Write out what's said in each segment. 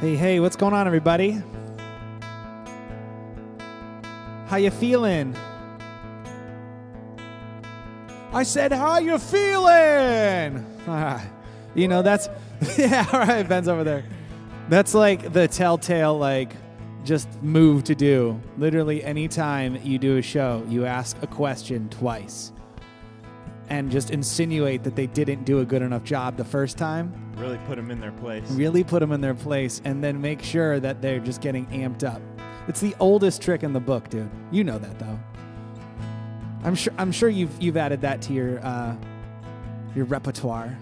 Hey, what's going on, everybody? How you feeling? I said, how you feeling? You know, that's, yeah, all right, Ben's over there. That's like the telltale, like, just move to do. Literally, anytime you do a show, you ask a question twice and just insinuate that they didn't do a good enough job the first time. Really put them in their place. Really put them in their place, and then make sure that they're just getting amped up. It's the oldest trick in the book, dude. You know that, though. I'm sure you've added that to your repertoire.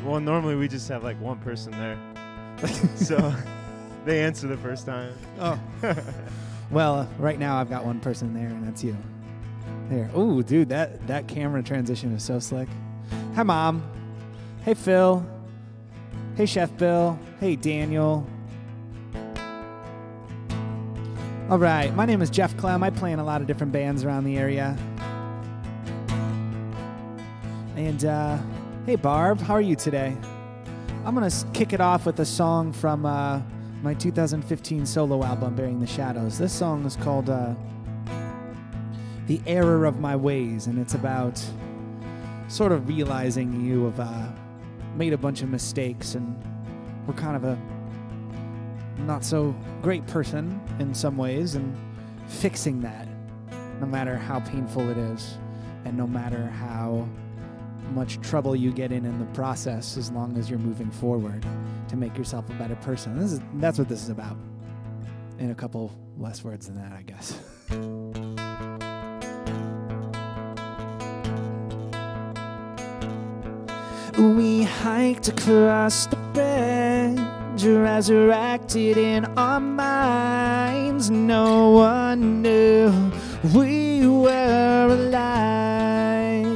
Well, normally we just have like one person there, so they answer the first time. Oh. Well, right now I've got one person there, and that's you. There. Ooh, dude, that camera transition is so slick. Hi, Mom. Hey, Phil. Hey, Chef Bill. Hey, Daniel. All right, my name is Jeff Klemm. I play in a lot of different bands around the area. And, hey, Barb, how are you today? I'm going to kick it off with a song from my 2015 solo album, Burying the Shadows. This song is called The Error of My Ways, and it's about sort of realizing you have made a bunch of mistakes and were kind of a not so great person in some ways, and fixing that, no matter how painful it is and no matter how much trouble you get in the process, as long as you're moving forward to make yourself a better person. That's what this is about, in a couple less words than that, I guess. We hiked across the bridge, resurrected in our minds. No one knew we were alive,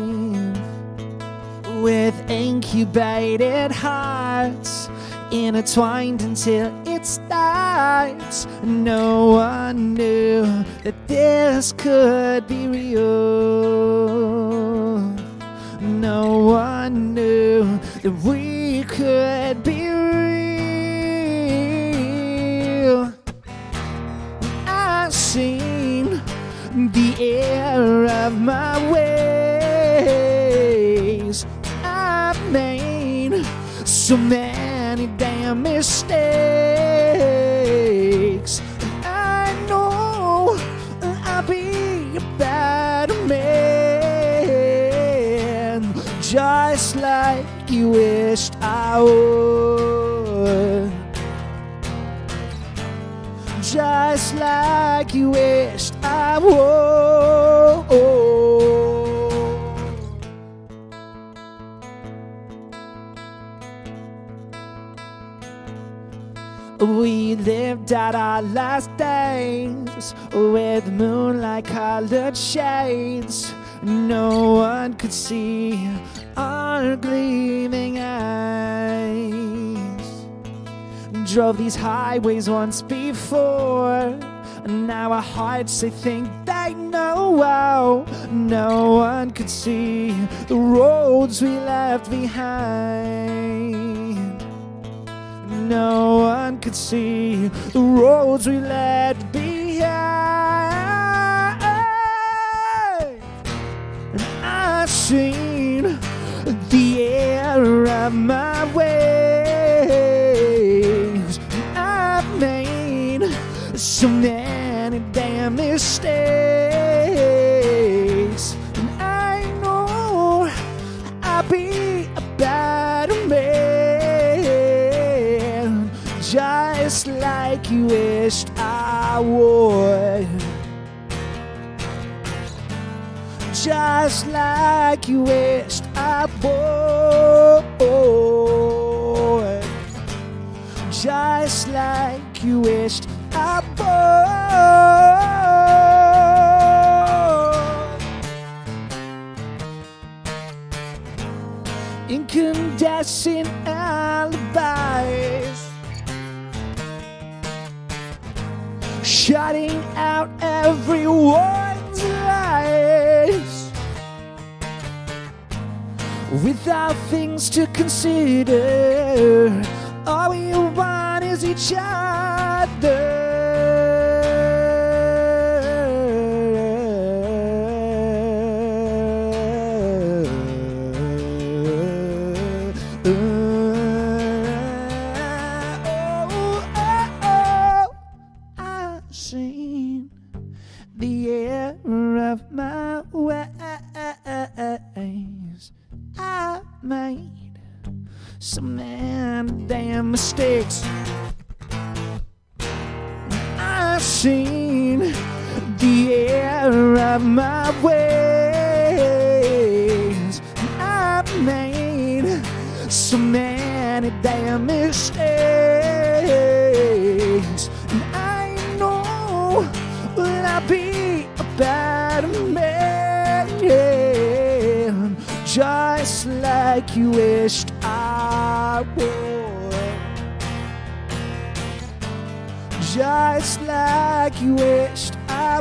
with incubated hearts intertwined until it starts. No one knew that this could be real. No one knew that we could be real. I've seen the error of my ways. I've made so many damn mistakes. I know I'll be a better man, just like you wished I would. Just like you wished I would. We lived out our last days with moonlight-colored shades. No one could see our gleaming eyes. Drove these highways once before, and now our hearts, they think they know. Oh, no one could see the roads we left behind. No one could see the roads we left behind. And I've seen the error of my ways. I've made so many damn mistakes, and I know I'll be a better man, just like you wished I would. Just like you wished I would. Just like you wished I would. Incandescent alibis, shutting out everyone's lies, without things to consider. All we want is each other. I've seen the error of my ways. I made so many damn mistakes. I've seen the error of my ways. I've made so many damn mistakes. And I know that I'll be a bad man, just like you wished I would. Just like you wished I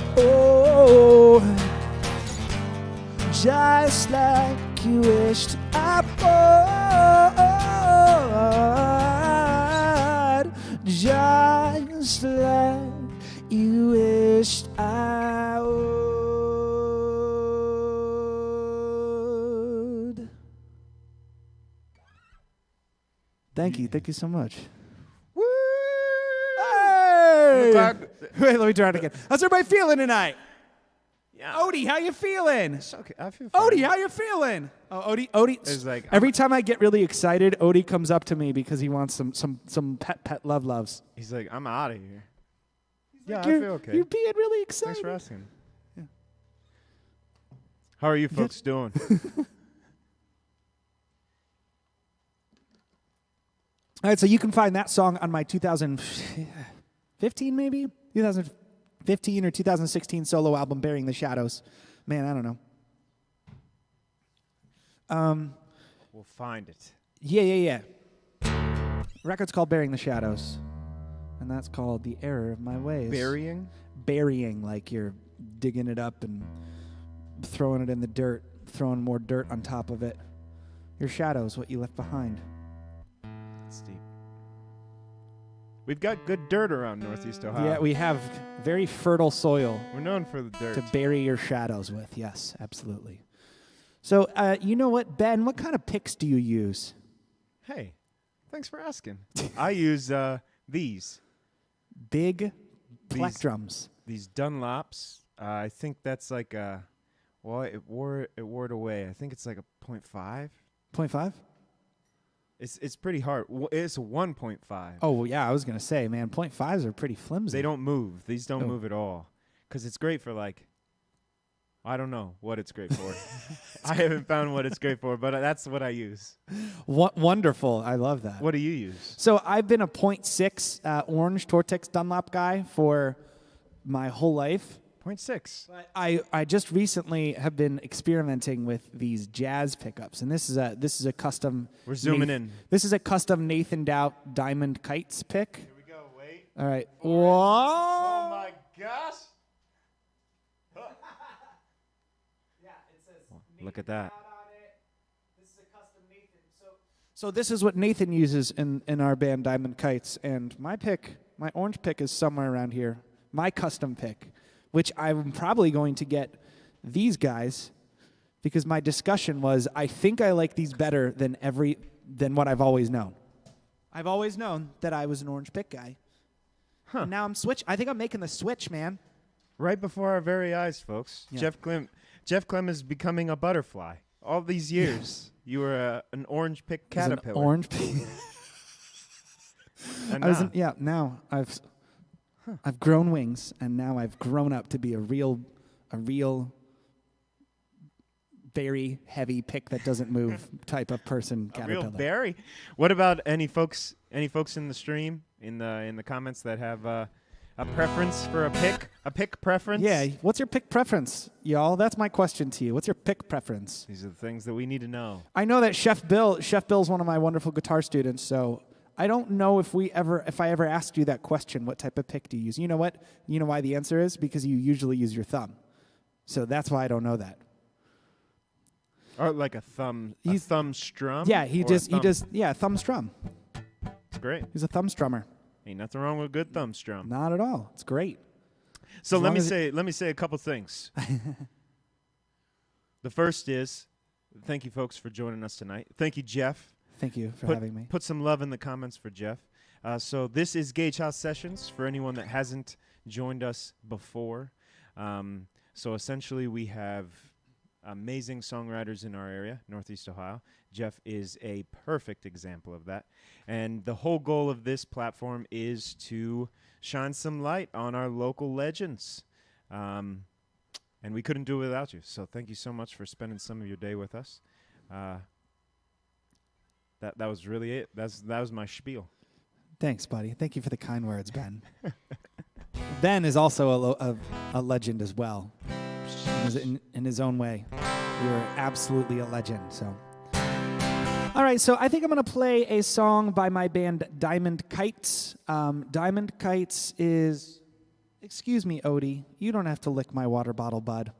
would. Just like you wished I would. Just like you wished I would. Thank you so much. Woo! Hey! Wait, let me try it again. How's everybody feeling tonight? Yeah. Odie, how you feeling? It's okay. I feel fine. Odie, how you feeling? Oh, Odie. It's like, every time I get really excited, Odie comes up to me because he wants some pet loves. He's like, I'm out of here. Yeah, Like, I feel okay. You're being really excited. Thanks for asking. Yeah. How are you folks doing? All right, so you can find that song on my 2015 maybe? 2015 or 2016 solo album, Burying the Shadows. Man, I don't know. We'll find it. Yeah. The record's called Burying the Shadows. And that's called The Error of My Ways. Burying? Burying, like you're digging it up and throwing it in the dirt, throwing more dirt on top of it. Your shadow's what you left behind. It's deep. We've got good dirt around Northeast Ohio. Yeah, we have very fertile soil We're known for the dirt. to bury your shadows with. Yes, absolutely. So, you know what, Ben? What kind of picks do you use? Hey, thanks for asking. I use these Big plectrums. These Dunlops. I think that's like a. Well, it wore it away. I think it's like a 0.5. 0.5? It's pretty hard. It's a 1.5. Oh, well, yeah, I was going to say, man, 0.5s are pretty flimsy. They don't move. These don't move at all. Because it's great for like. I don't know what it's great for. I haven't found what it's great for, but that's what I use. Wonderful. I love that. What do you use? So I've been a 0.6 orange Tortex Dunlop guy for my whole life. 0.6. But I just recently have been experimenting with these jazz pickups, and this is a custom. We're zooming in. This is a custom Nathan Doubt Diamond Kites pick. Here we go. Wait. All right. Oh Whoa! my gosh. Look at that. This is a custom Nathan. So this is what Nathan uses in our band Diamond Kites, and my orange pick is somewhere around here. My custom pick, which I'm probably going to get these guys, because my discussion was I think I like these better than what I've always known. I've always known that I was an orange pick guy. Huh. And now I'm switch. I think I'm making the switch, man. Right before our very eyes, folks. Yeah. Jeff Klemm is becoming a butterfly. All these years, you were an orange pick caterpillar. An orange pick. And now I've grown wings, and now I've grown up to be a real very heavy pick that doesn't move type of person caterpillar. A real berry. What about any folks in the stream in the comments that have a preference for a pick preference? Yeah, what's your pick preference, y'all? That's my question to you. What's your pick preference? These are the things that we need to know. I know that Chef Bill's one of my wonderful guitar students, so I don't know if I ever asked you that question, what type of pick do you use? You know what? You know why the answer is? Because you usually use your thumb. So that's why I don't know that. Or like a thumb strum? Yeah, he does thumb strum. It's great. He's a thumb strummer. Ain't nothing wrong with a good thumb strum. Not at all. It's great. So let me say a couple things. The first is, thank you folks for joining us tonight. Thank you, Jeff. Thank you for having me. Put some love in the comments for Jeff. So this is GHS Sessions for anyone that hasn't joined us before. So essentially we have amazing songwriters in our area, Northeast Ohio. Jeff is a perfect example of that. And the whole goal of this platform is to shine some light on our local legends. And we couldn't do it without you. So thank you so much for spending some of your day with us. That was really it. That was my spiel. Thanks, buddy. Thank you for the kind words, Ben. Ben is also a legend as well. In his own way. You're absolutely a legend. So, all right. So I think I'm going to play a song by my band Diamond Kites. Diamond Kites is... Excuse me, Odie. You don't have to lick my water bottle, bud.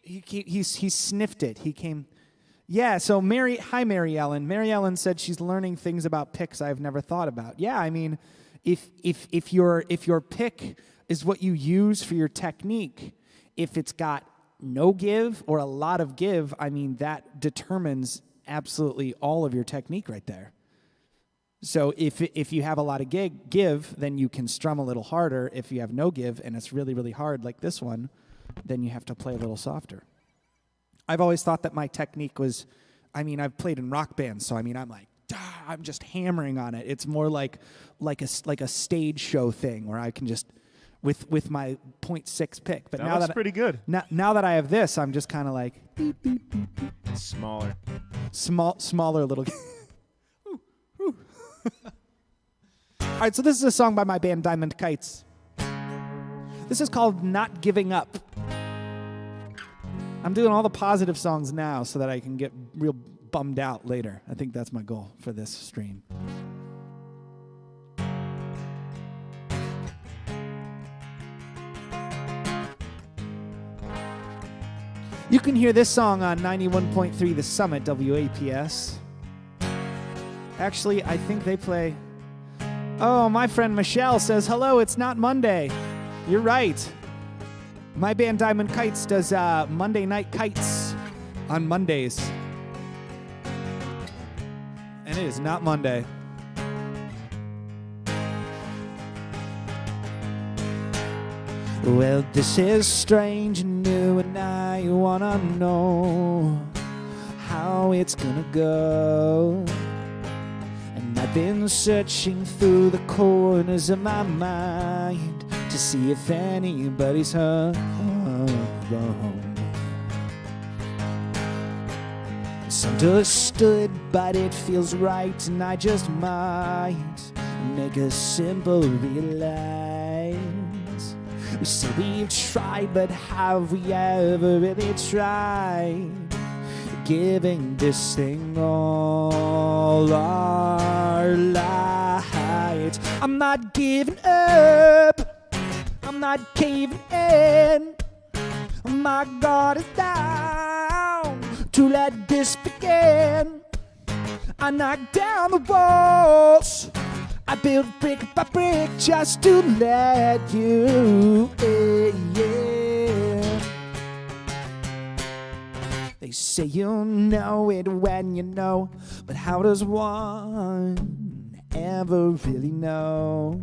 He sniffed it. He came... Yeah, so hi, Mary Ellen. Mary Ellen said she's learning things about picks I've never thought about. Yeah, I mean, if your pick is what you use for your technique, if it's got no give or a lot of give, I mean, that determines absolutely all of your technique right there. So if you have a lot of give, then you can strum a little harder. If you have no give and it's really, really hard like this one, then you have to play a little softer. I've always thought that my technique was, I mean, I've played in rock bands, so I mean, I'm like, I'm just hammering on it. It's more like a stage show thing where I can just, with my 0.6 pick. But now that's pretty good. Now that I have this, I'm just kind of like, beep, beep, beep, beep. Smaller. Smaller little. All right, so this is a song by my band Diamond Kites. This is called Not Giving Up. I'm doing all the positive songs now so that I can get real bummed out later. I think that's my goal for this stream. You can hear this song on 91.3 The Summit, WAPS. Actually, I think they play... Oh, my friend Michelle says, hello, it's not Monday. You're right. My band Diamond Kites does Monday Night Kites on Mondays. And it is not Monday. Well, this is strange and new, and I wanna know how it's gonna go. And I've been searching through the corners of my mind to see if anybody's home. It's understood, but it feels right, and I just might make a simple realize. We say we've tried, but have we ever really tried giving this thing all our light? I'm not giving up. I'm not caving in. My guard is down to let this begin. I knock down the walls. I build brick by brick just to let you in. They say you'll know it when you know, but how does one ever really know?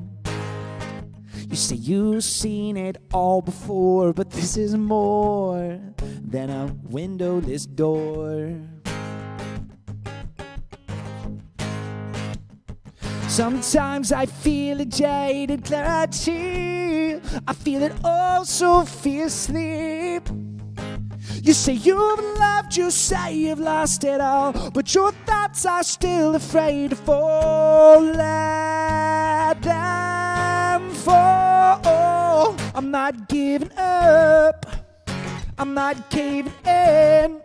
You say you've seen it all before, but this is more than a windowless door. Sometimes I feel a jaded clarity. I feel it all so fiercely. You say you've loved, you say you've lost it all, but your thoughts are still afraid to fall. Let them fall. I'm not giving up. I'm not caving in.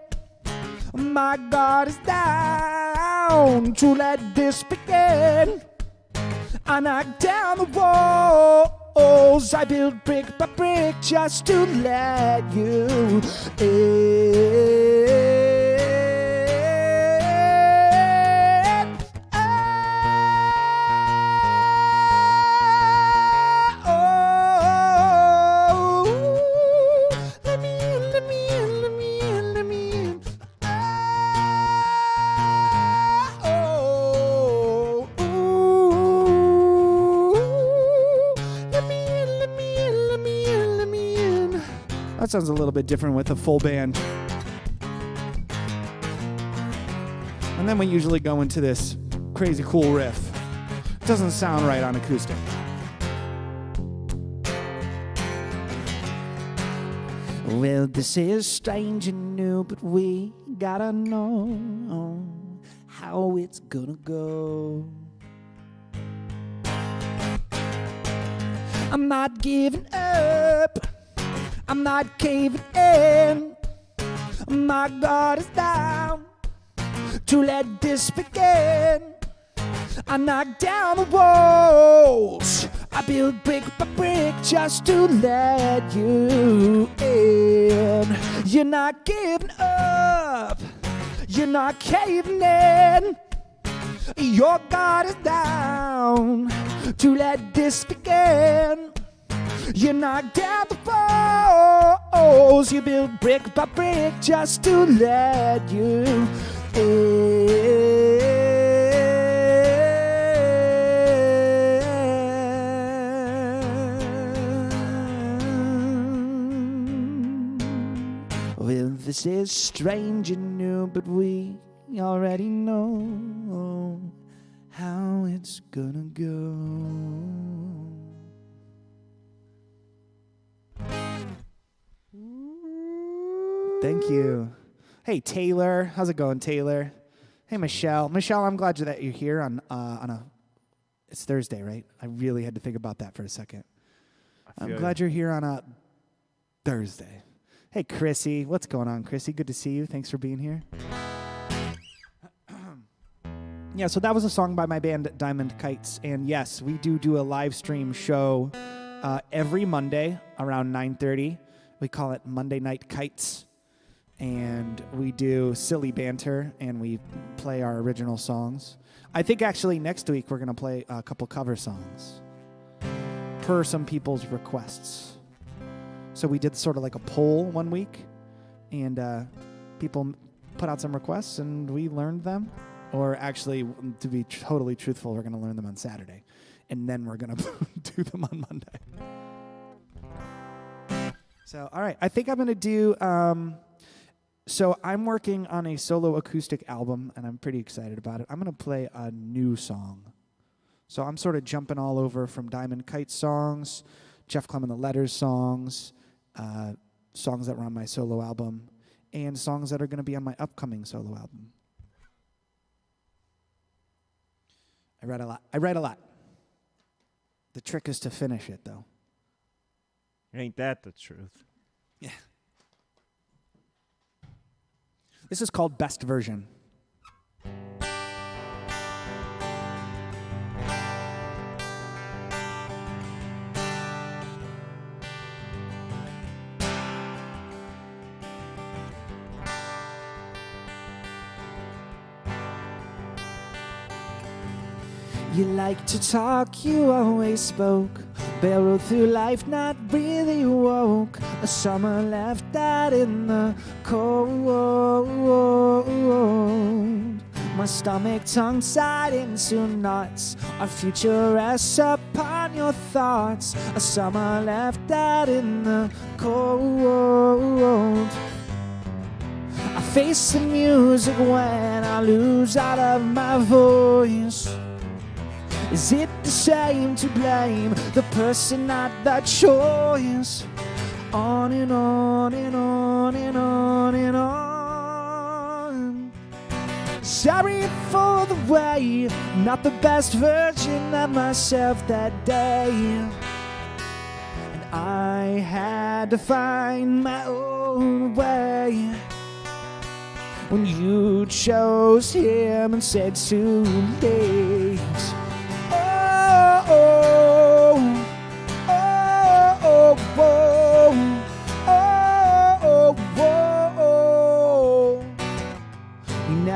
My guard is down to let this begin. I knock down the walls. I build brick by brick just to let you That sounds a little bit different with a full band. And then we usually go into this crazy cool riff. It doesn't sound right on acoustic. Well, this is strange and new, but we gotta know how it's gonna go. I'm not giving up. I'm not caving in. My guard is down to let this begin. I knock down the walls. I build brick by brick just to let you in. You're not giving up. You're not caving in. Your guard is down to let this begin. You knock down the walls. You build brick by brick just to let you in. Well, this is strange and new, but we already know how it's gonna go. Thank you. Hey, Taylor. How's it going, Taylor? Hey, Michelle. Michelle, I'm glad that you're here on a... It's Thursday, right? I really had to think about that for a second. I'm glad you're here on a Thursday. Hey, Chrissy. What's going on, Chrissy? Good to see you. Thanks for being here. Yeah, so that was a song by my band Diamond Kites. And yes, we do a live stream show every Monday around 9:30. We call it Monday Night Kites. And we do silly banter, and we play our original songs. I think actually next week we're going to play a couple cover songs per some people's requests. So we did sort of like a poll one week, and people put out some requests, and we learned them. Or actually, to be totally truthful, we're going to learn them on Saturday, and then we're going to do them on Monday. So, all right, I think I'm going to do... So I'm working on a solo acoustic album, and I'm pretty excited about it. I'm going to play a new song. So I'm sort of jumping all over from Diamond Kite songs, Jeff Klemm and the Letters songs, songs that were on my solo album, and songs that are going to be on my upcoming solo album. I write a lot. The trick is to finish it, though. Ain't that the truth? Yeah. This is called Best Version. You like to talk, you always spoke. Barreled through life, not really woke. A summer left out in the cold. My stomach tongue-tied into knots. Our future rests upon your thoughts. A summer left out in the cold. I face the music when I lose out of my voice. Is it the same to blame the person, not the choice? On and on and on and on and on. Sorry for the way, not the best version of myself that day. And I had to find my own way. When you chose him and said too late.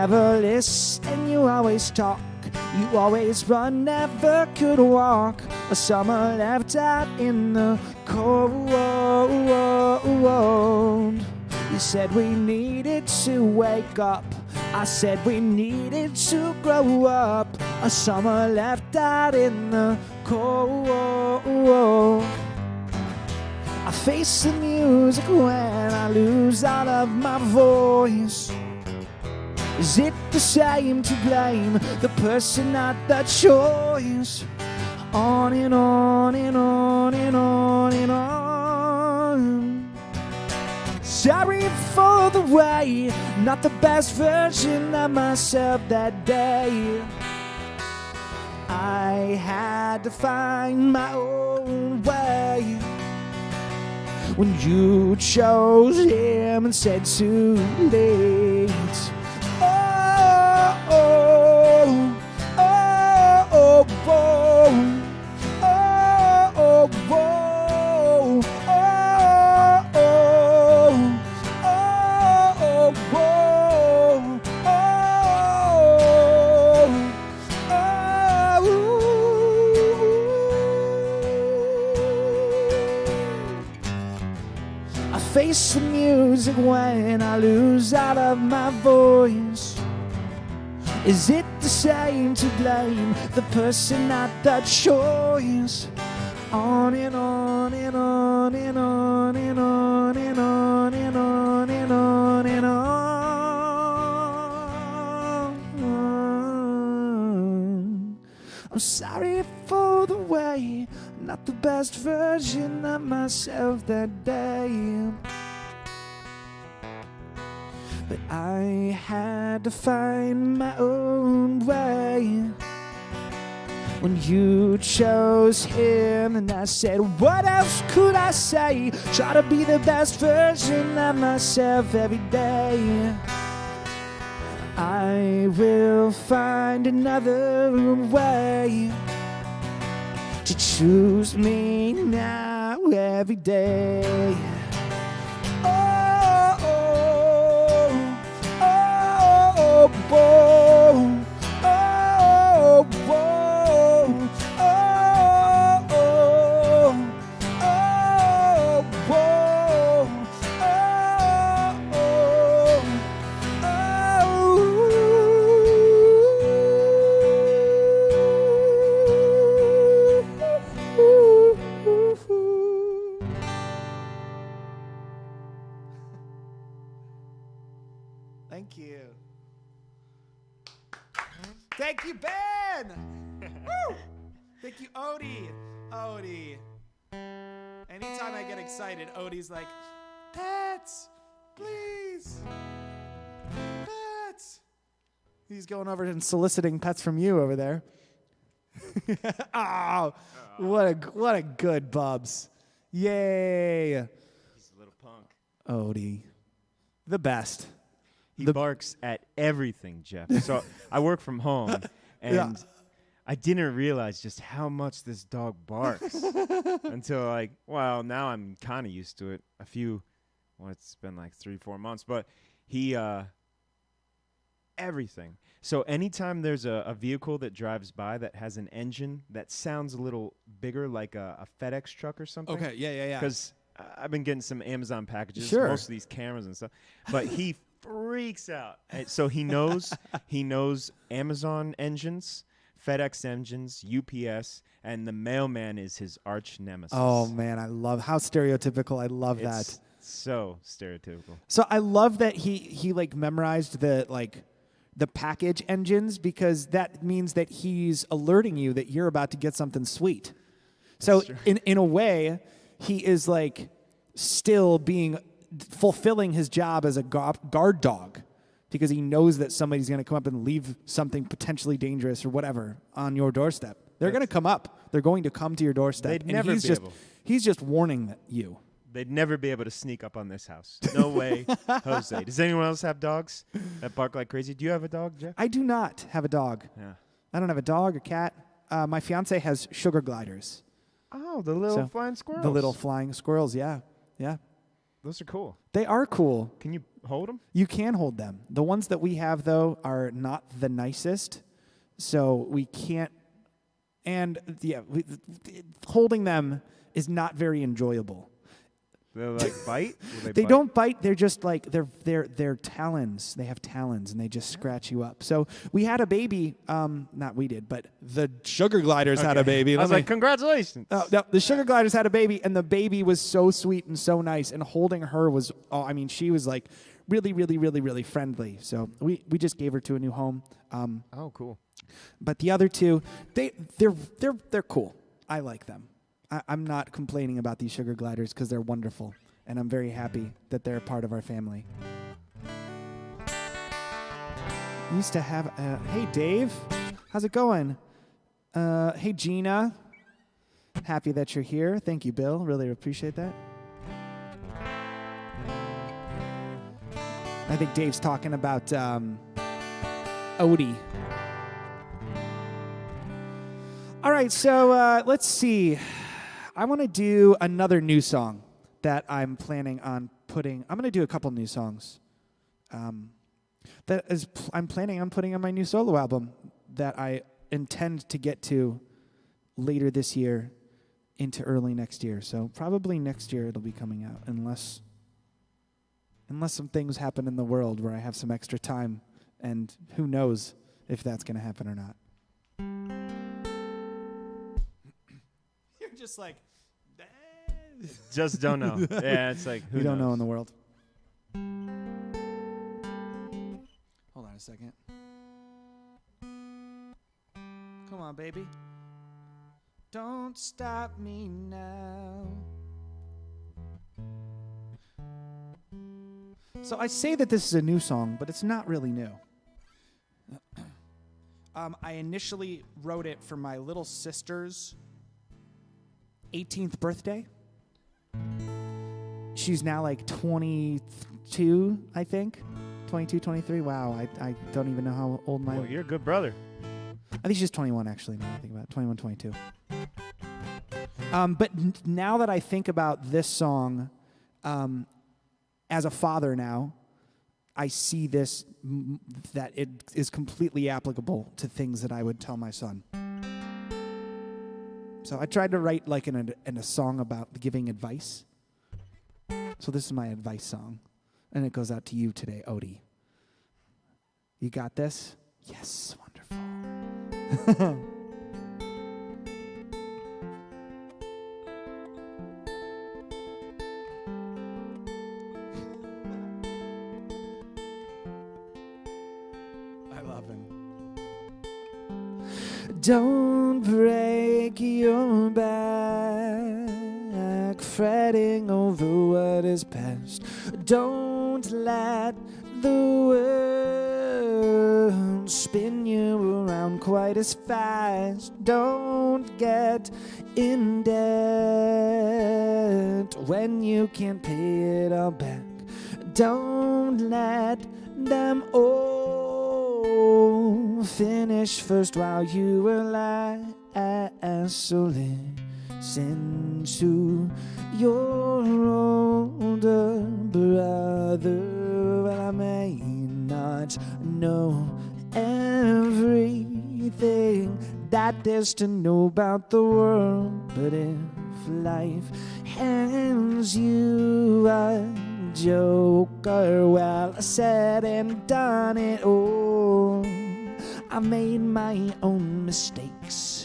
never listen, you always talk. You always run, never could walk. A summer left out in the cold. You said we needed to wake up. I said we needed to grow up. A summer left out in the cold. I face the music when I lose all of my voice. Is it the same to blame the person, not the choice? On and on and on and on and on. Sorry for the way, not the best version of myself that day. I had to find my own way. When you chose him and said too late. Oh, oh, oh, oh, oh, oh, oh, oh, face the music when I lose out of my voice. Is it the same to blame the person, not the choice? On and on and on and on and on and on and on and on and on. I'm sorry for the way, not the best version of myself that day. But I had to find my own way. When you chose him and I said, what else could I say? Try to be the best version of myself every day. I will find another way to choose me now every day. Oh, oh, oh, oh, oh, oh, oh. Thank you. Thank you, Ben. Woo! Thank you, Odie. Odie. Anytime I get excited, Odie's like, pets, please. Pets. He's going over and soliciting pets from you over there. Oh, what a good Bubs. Yay. He's a little punk. Odie. The best. He barks at everything, Jeff. So I work from home, and I didn't realize just how much this dog barks until now I'm kind of used to it. It's been like 3-4 months, but he, everything. So anytime there's a vehicle that drives by that has an engine that sounds a little bigger, like a FedEx truck or something. Okay, yeah. Because I've been getting some Amazon packages, sure. Most of these cameras and stuff, but he freaks out. And so he knows Amazon engines, FedEx engines, UPS, and the mailman is his arch nemesis. Oh man, I love how stereotypical. I love It's that. so stereotypical. So I love that he like memorized the package engines, because that means that he's alerting you that you're about to get something sweet. So in a way, he is like still fulfilling his job as a guard dog, because he knows that somebody's going to come up and leave something potentially dangerous or whatever on your doorstep. They're going to come up. They're going to come to your doorstep. They'd never be able. He's just warning you. They'd never be able to sneak up on this house. No way, Jose. Does anyone else have dogs that bark like crazy? Do you have a dog, Jeff? I do not have a dog. Yeah. I don't have a dog or cat. My fiance has sugar gliders. Oh, the little flying squirrels. The little flying squirrels, yeah. Those are cool. They are cool. Can you hold them? You can hold them. The ones that we have, though, are not the nicest, so we can't. And holding them is not very enjoyable. They like bite? They don't bite. They're just like they're talons. They have talons, and they just scratch you up. So we had a baby. Not we did, but the sugar gliders had a baby. I was like, congratulations. Oh, no, the sugar gliders had a baby, and the baby was so sweet and so nice. And holding her was, she was like really, really, really, really friendly. So we just gave her to a new home. Oh, cool. But the other two, they're cool. I like them. I'm not complaining about these sugar gliders because they're wonderful, and I'm very happy that they're a part of our family. Used to have, hey Dave, how's it going? Hey Gina, happy that you're here. Thank you, Bill. Really appreciate that. I think Dave's talking about Odie. All right, so let's see. I want to do another new song that I'm planning on putting. I'm going to do a couple new songs. I'm planning on putting on my new solo album that I intend to get to later this year into early next year. So probably next year it'll be coming out, unless some things happen in the world where I have some extra time, and who knows if that's going to happen or not. You're just like, just don't know. Yeah, it's like, who we don't knows? know in the world. Hold on a second. Come on, baby. Don't stop me now. So I say that this is a new song, but it's not really new. I initially wrote it for my little sister's 18th birthday. She's now like 22, I think. 22, 23. Wow, I don't even know how old my... Well, you're a good brother. I think she's 21, actually, now I think about it. 21, 22. But now that I think about this song, as a father now, I see this, that it is completely applicable to things that I would tell my son. So I tried to write like in a song about giving advice. So this is my advice song. And it goes out to you today, Odie. You got this? Yes, wonderful. I love him. Don't break your back, fretting over what is past. Don't let the world spin you around quite as fast. Don't get in debt when you can't pay it all back. Don't let them all finish first while you were last. So listen to your older brother. Well, I may not know everything that there's to know about the world, but if life hands you a joker, well, I said and done it all. I made my own mistakes.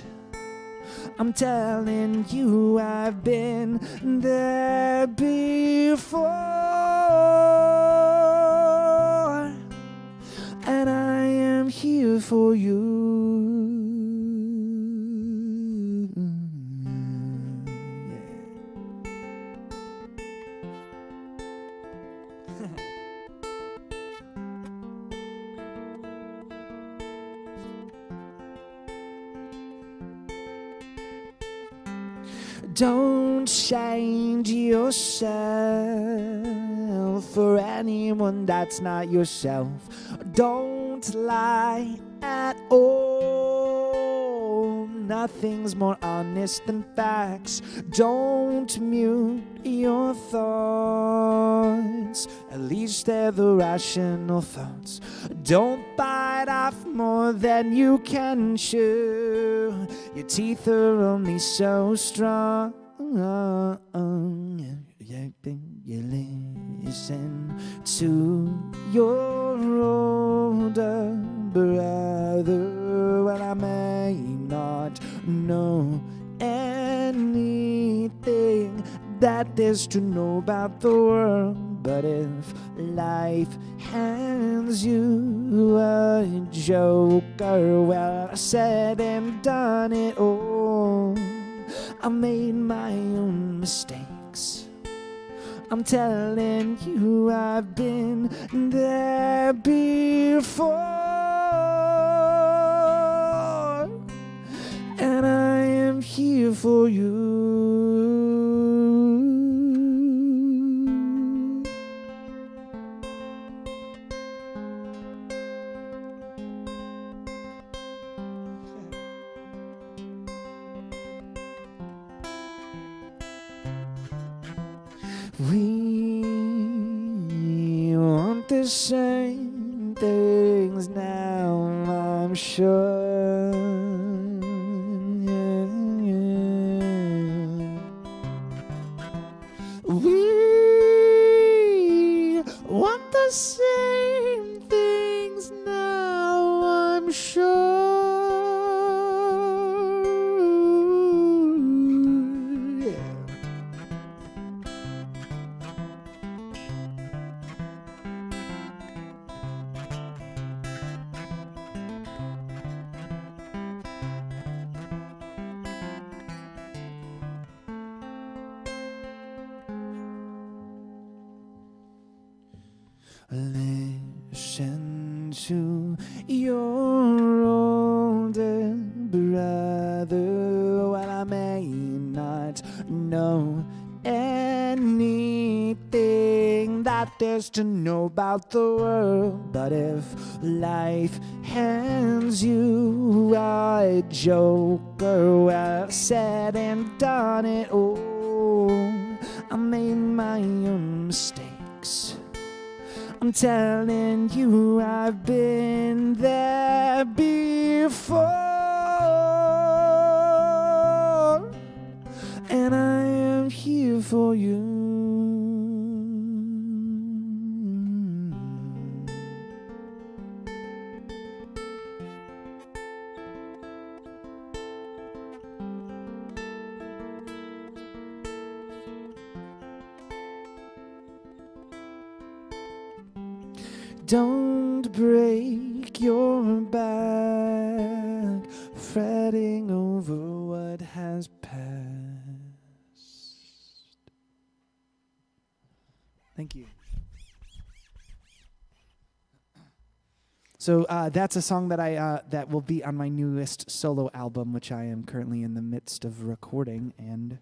I'm telling you, I've been there before, and I am here for you. Don't change yourself for anyone that's not yourself. Don't lie at all. Nothing's more honest than facts. Don't mute your thoughts. thoughts, at least they're the rational thoughts. Don't bite off more than you can chew. Your teeth are only so strong. You listen to your older brother. Well, I may not know anything that there's to know about the world, but if life hands you a joker, well, I said and done it all. I made my own mistakes. I'm telling you, I've been there before, and I am here for you. We want the same things now, I'm sure. We want the same things now, I'm sure. Listen to your older brother. While I may not know anything that there's to know about the world, but if life hands you a joker, well, said and done it all. I made my own mistakes. I'm telling you, I've been there before, and I am here for you. Don't break your back fretting over what has passed. Thank you. So that's a song that that will be on my newest solo album, which I am currently in the midst of recording and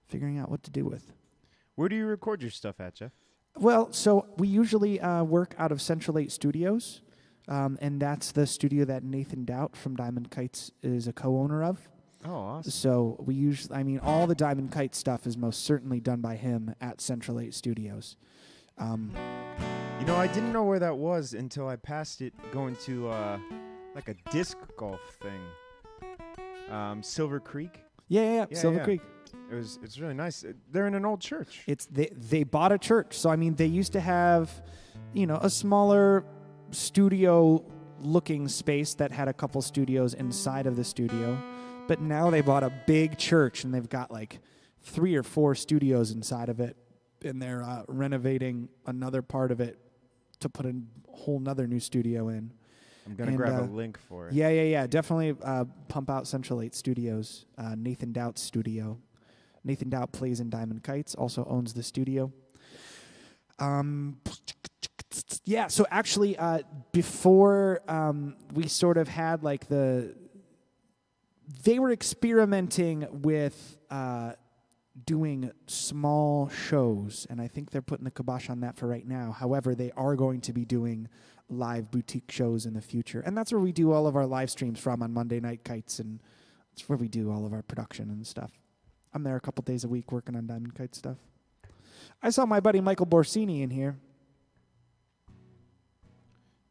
figuring out what to do with. Where do you record your stuff at, Jeff? Well, so we usually work out of Central 8 Studios, and that's the studio that Nathan Doubt from Diamond Kites is a co-owner of. Oh, awesome. So we usually, I mean, all the Diamond Kite stuff is most certainly done by him at Central 8 Studios. You know, I didn't know where that was until I passed it going to like a disc golf thing. Silver Creek. Yeah, Silver Creek. It's really nice. They're in an old church. They bought a church. So I mean, they used to have, a smaller studio looking space that had a couple studios inside of the studio, but now they bought a big church and they've got like 3 or 4 studios inside of it, and they're renovating another part of it to put a whole nother new studio in. I'm gonna grab a link for it. Yeah. Definitely pump out Central 8 Studios, Nathan Doubt's studio. Nathan Doubt plays in Diamond Kites, also owns the studio. Yeah, so actually, before we sort of had like they were experimenting with doing small shows, and I think they're putting the kibosh on that for right now. However, they are going to be doing live boutique shows in the future, and that's where we do all of our live streams from on Monday Night Kites, and that's where we do all of our production and stuff. I'm there a couple days a week working on Diamond Kite stuff. I saw my buddy Michael Borsini in here,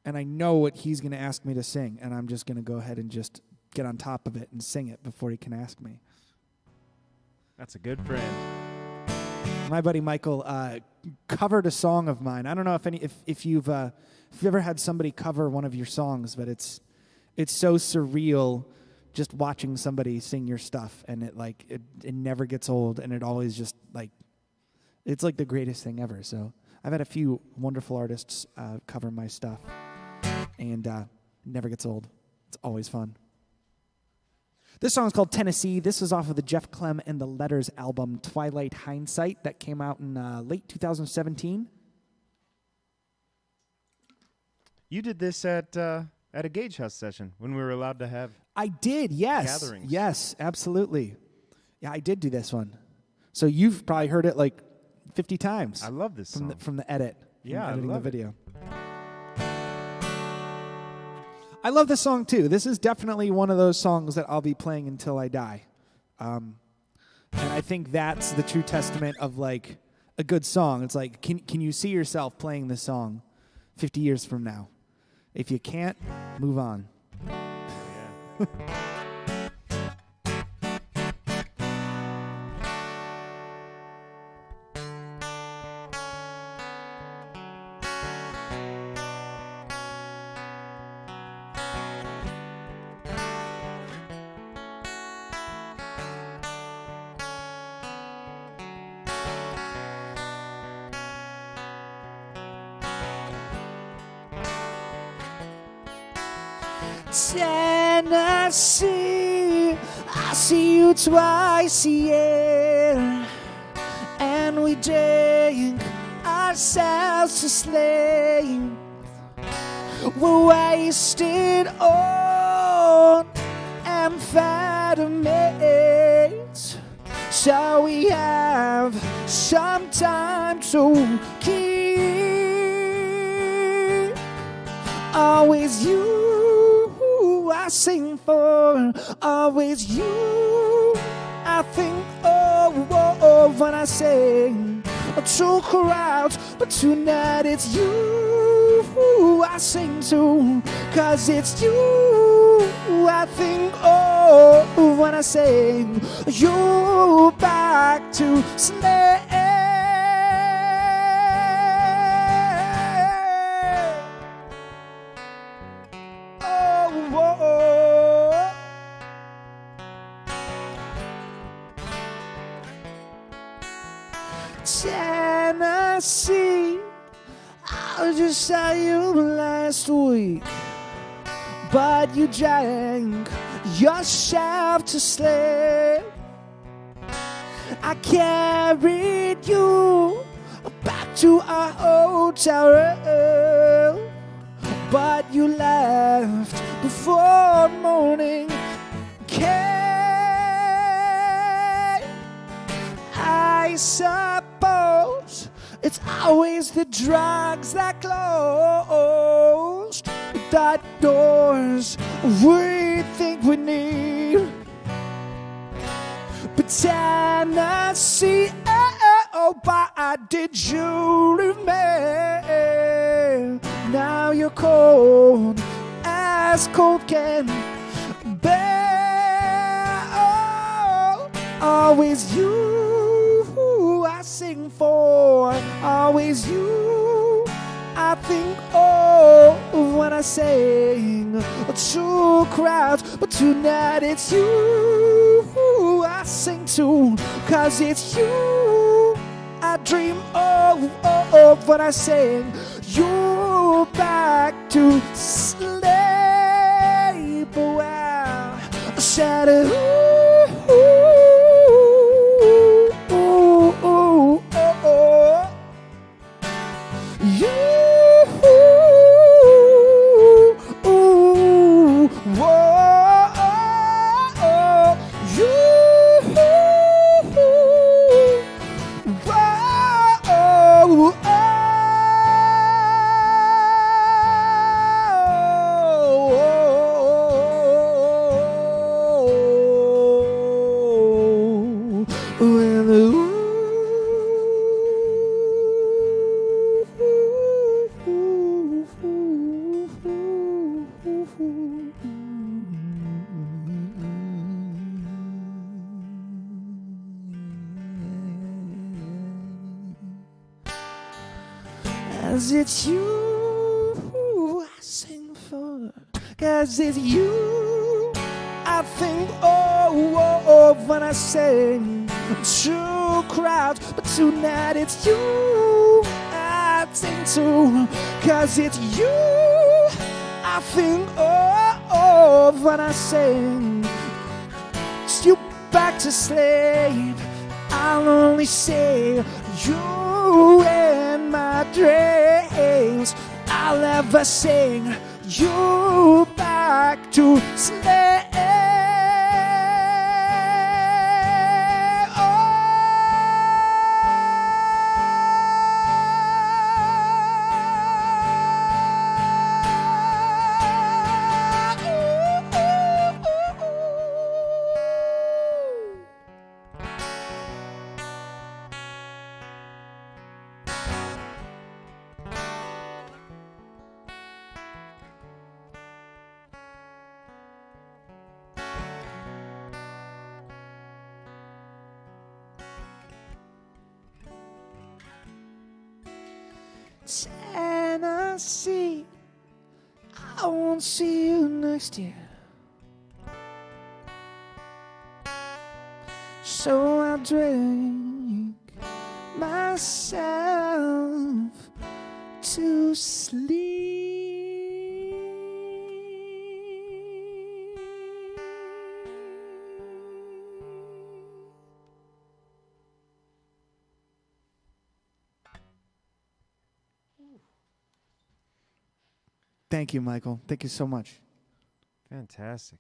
and I know what he's going to ask me to sing, and I'm just going to go ahead and just get on top of it and sing it before he can ask me. That's a good friend. My buddy Michael covered a song of mine. I don't know if you've ever had somebody cover one of your songs, but it's so surreal just watching somebody sing your stuff, and it never gets old, and it always just it's like the greatest thing ever. So I've had a few wonderful artists cover my stuff, and it never gets old. It's always fun. This song is called Tennessee. This is off of the Jeff Klemm and the Letters album, Twilight Hindsight, that came out in late 2017. You did this at a GHS session when we were allowed to have. I did, yes. Gatherings. Yes, absolutely. Yeah, I did do this one. So you've probably heard it like 50 times. I love this song. From the edit. Yeah, editing I love the video. I love this song too. This is definitely one of those songs that I'll be playing until I die. And I think that's the true testament of like a good song. It's like, can you see yourself playing this song 50 years from now? If you can't, move on. Yeah. Tennessee, I see you twice a year, and we drink ourselves to sleep. We're wasted on amphetamines, so we have some time to keep. Always you I sing for, always you I think of when I sing to crowds, but tonight it's you I sing to, 'cause it's you I think of when I sing you back to sleep. Tennessee, I just saw you last week, but you drank yourself to sleep. I carried you back to our hotel room, but you left before morning came. I suppose it's always the drugs that closed the doors we think we need. But Tennessee, oh, why did you leave me? Now you're cold as cold can bear. Oh, always you I sing for, always you I think of when I sing to crowds, but tonight it's you I sing to, 'cause it's you I dream of when I sing you back to sleep. Well, shadow. 'cause it's you I sing for. 'Cause it's you I think of when I sing to crowds. But tonight it's you I sing to. 'Cause it's you I think of when I sing you back to sleep. I'll only say you in my dreams. I'll ever sing you back to sleep. Tennessee, I won't see you next year. So I drink myself to sleep. Thank you, Michael. Thank you so much. Fantastic.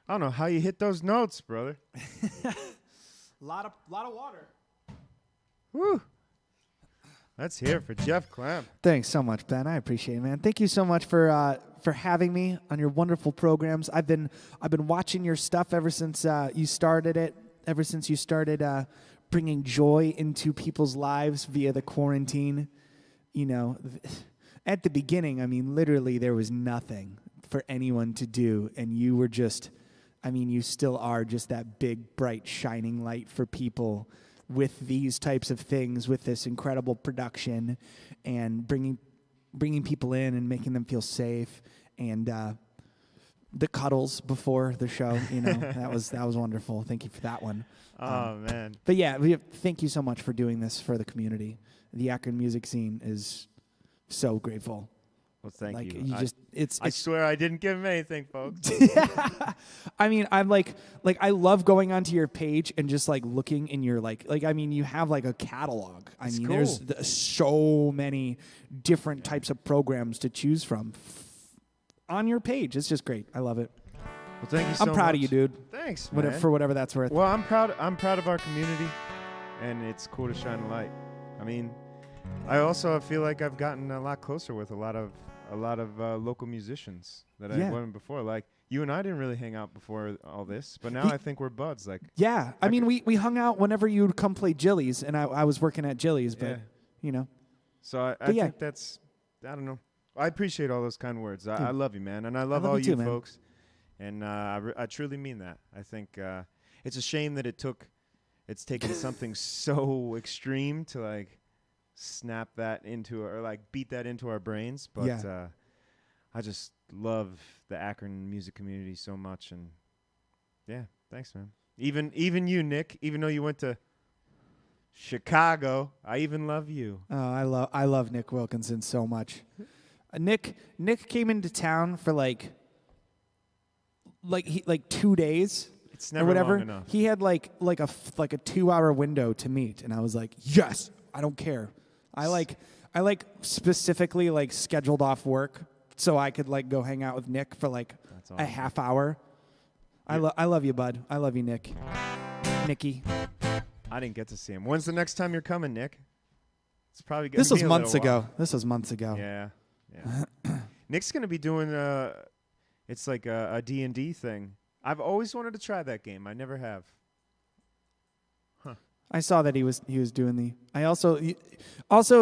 I don't know how you hit those notes, brother. lot of water. Woo. Let's hear it for Jeff Klemm. Thanks so much, Ben. I appreciate it, man. Thank you so much for having me on your wonderful programs. I've been watching your stuff ever since you started it. Ever since you started bringing joy into people's lives via the quarantine. You know, at the beginning, I mean, literally there was nothing for anyone to do, and you were just, I mean, you still are just that big, bright, shining light for people with these types of things, with this incredible production, and bringing people in and making them feel safe, and the cuddles before the show, you know, that was wonderful. Thank you for that one. Oh, man. But yeah, thank you so much for doing this for the community. The Akron music scene is so grateful. Well, thank you. I swear I didn't give him anything, folks. I mean, I'm like I love going onto your page and just like looking in your like I mean, you have like a catalog. I mean, cool. There's so many different types of programs to choose from on your page. It's just great. I love it. Well, thank you so much. I'm proud of you, dude. Thanks, man. For whatever that's worth. Well, I'm proud of our community, and it's cool to shine a light. I mean, I also feel like I've gotten a lot closer with a lot of local musicians that I wasn't before. Like you and I didn't really hang out before all this, but now I think we're buds. Like yeah, I mean we hung out whenever you'd come play Jilly's, and I was working at Jilly's, but you know. So I think that's, I don't know. I appreciate all those kind words. I love you, man, and I love all you too, folks, and I truly mean that. I think it's a shame that it's taken something so extreme to like snap that into or like beat that into our brains, but I just love the Akron music community so much, and yeah, thanks, man. Even you, Nick, even though you went to Chicago, I even love you. Oh, I love Nick Wilkinson so much. Nick came into town for like 2 days. It's never or whatever. Long enough. He had like a 2-hour window to meet, and I was like, yes, I don't care. I specifically like scheduled off work so I could like go hang out with Nick for like a half hour. I love you, bud. I love you, Nick. Nicky. I didn't get to see him. When's the next time you're coming, Nick? It's probably gonna This was be a months little ago. while. This was months ago. Yeah. Nick's gonna be doing it's like a D&D thing. I've always wanted to try that game. I never have. I saw that he was doing the. I also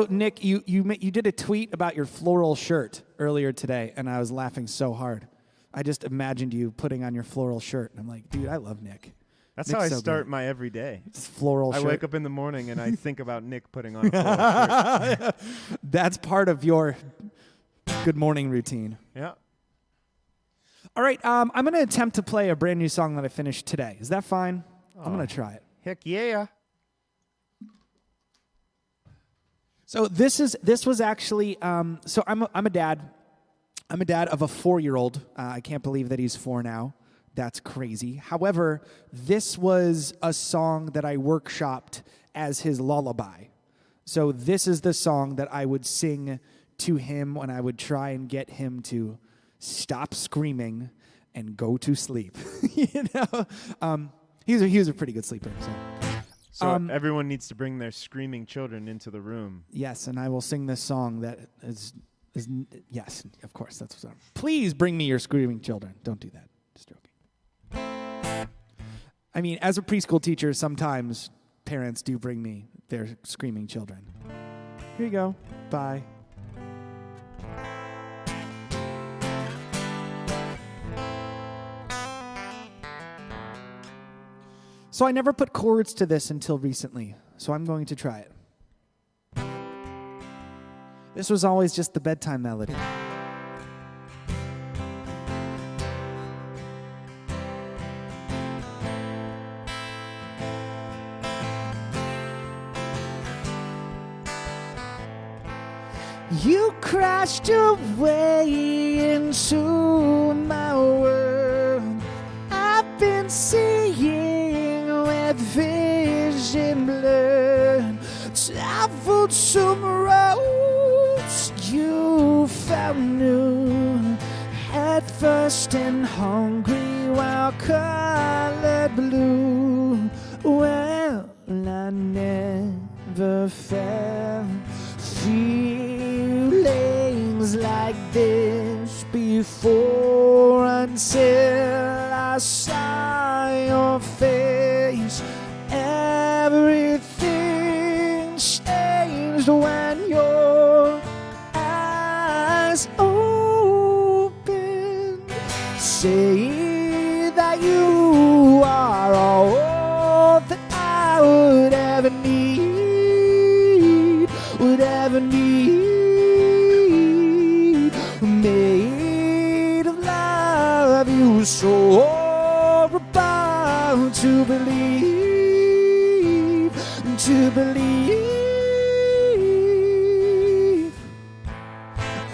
Nick, you did a tweet about your floral shirt earlier today, and I was laughing so hard. I just imagined you putting on your floral shirt, and I'm like, dude, I love Nick. That's Nick's how I so start good. my every day. It's floral I shirt. wake up in the morning and I think about Nick putting on a floral shirt. That's part of your good morning routine. Yeah. All right, I'm going to attempt to play a brand new song that I finished today. Is that fine? I'm going to try it. Heck yeah. So this was actually so I'm a dad. I'm a dad of a 4-year-old. I can't believe that he's 4 now. That's crazy. However, this was a song that I workshopped as his lullaby. So this is the song that I would sing to him when I would try and get him to stop screaming and go to sleep. He was a pretty good sleeper. So everyone needs to bring their screaming children into the room. Yes, and I will sing this song that is yes, of course, that's what's up. Please bring me your screaming children. Don't do that. Just joking. I mean, as a preschool teacher, sometimes parents do bring me their screaming children. Here you go. Bye. So I never put chords to this until recently, so I'm going to try it. This was always just the bedtime melody. You crashed your way into my world. I've been seeing with vision blurred. Traveled some roads you found new. Head first and hungry while colored blue. Well, I never felt feelings like this before until I saw your face. Everything changed when your eyes opened. Say that you are all that I would ever need, would ever need. Made of love, you so about to believe, to believe.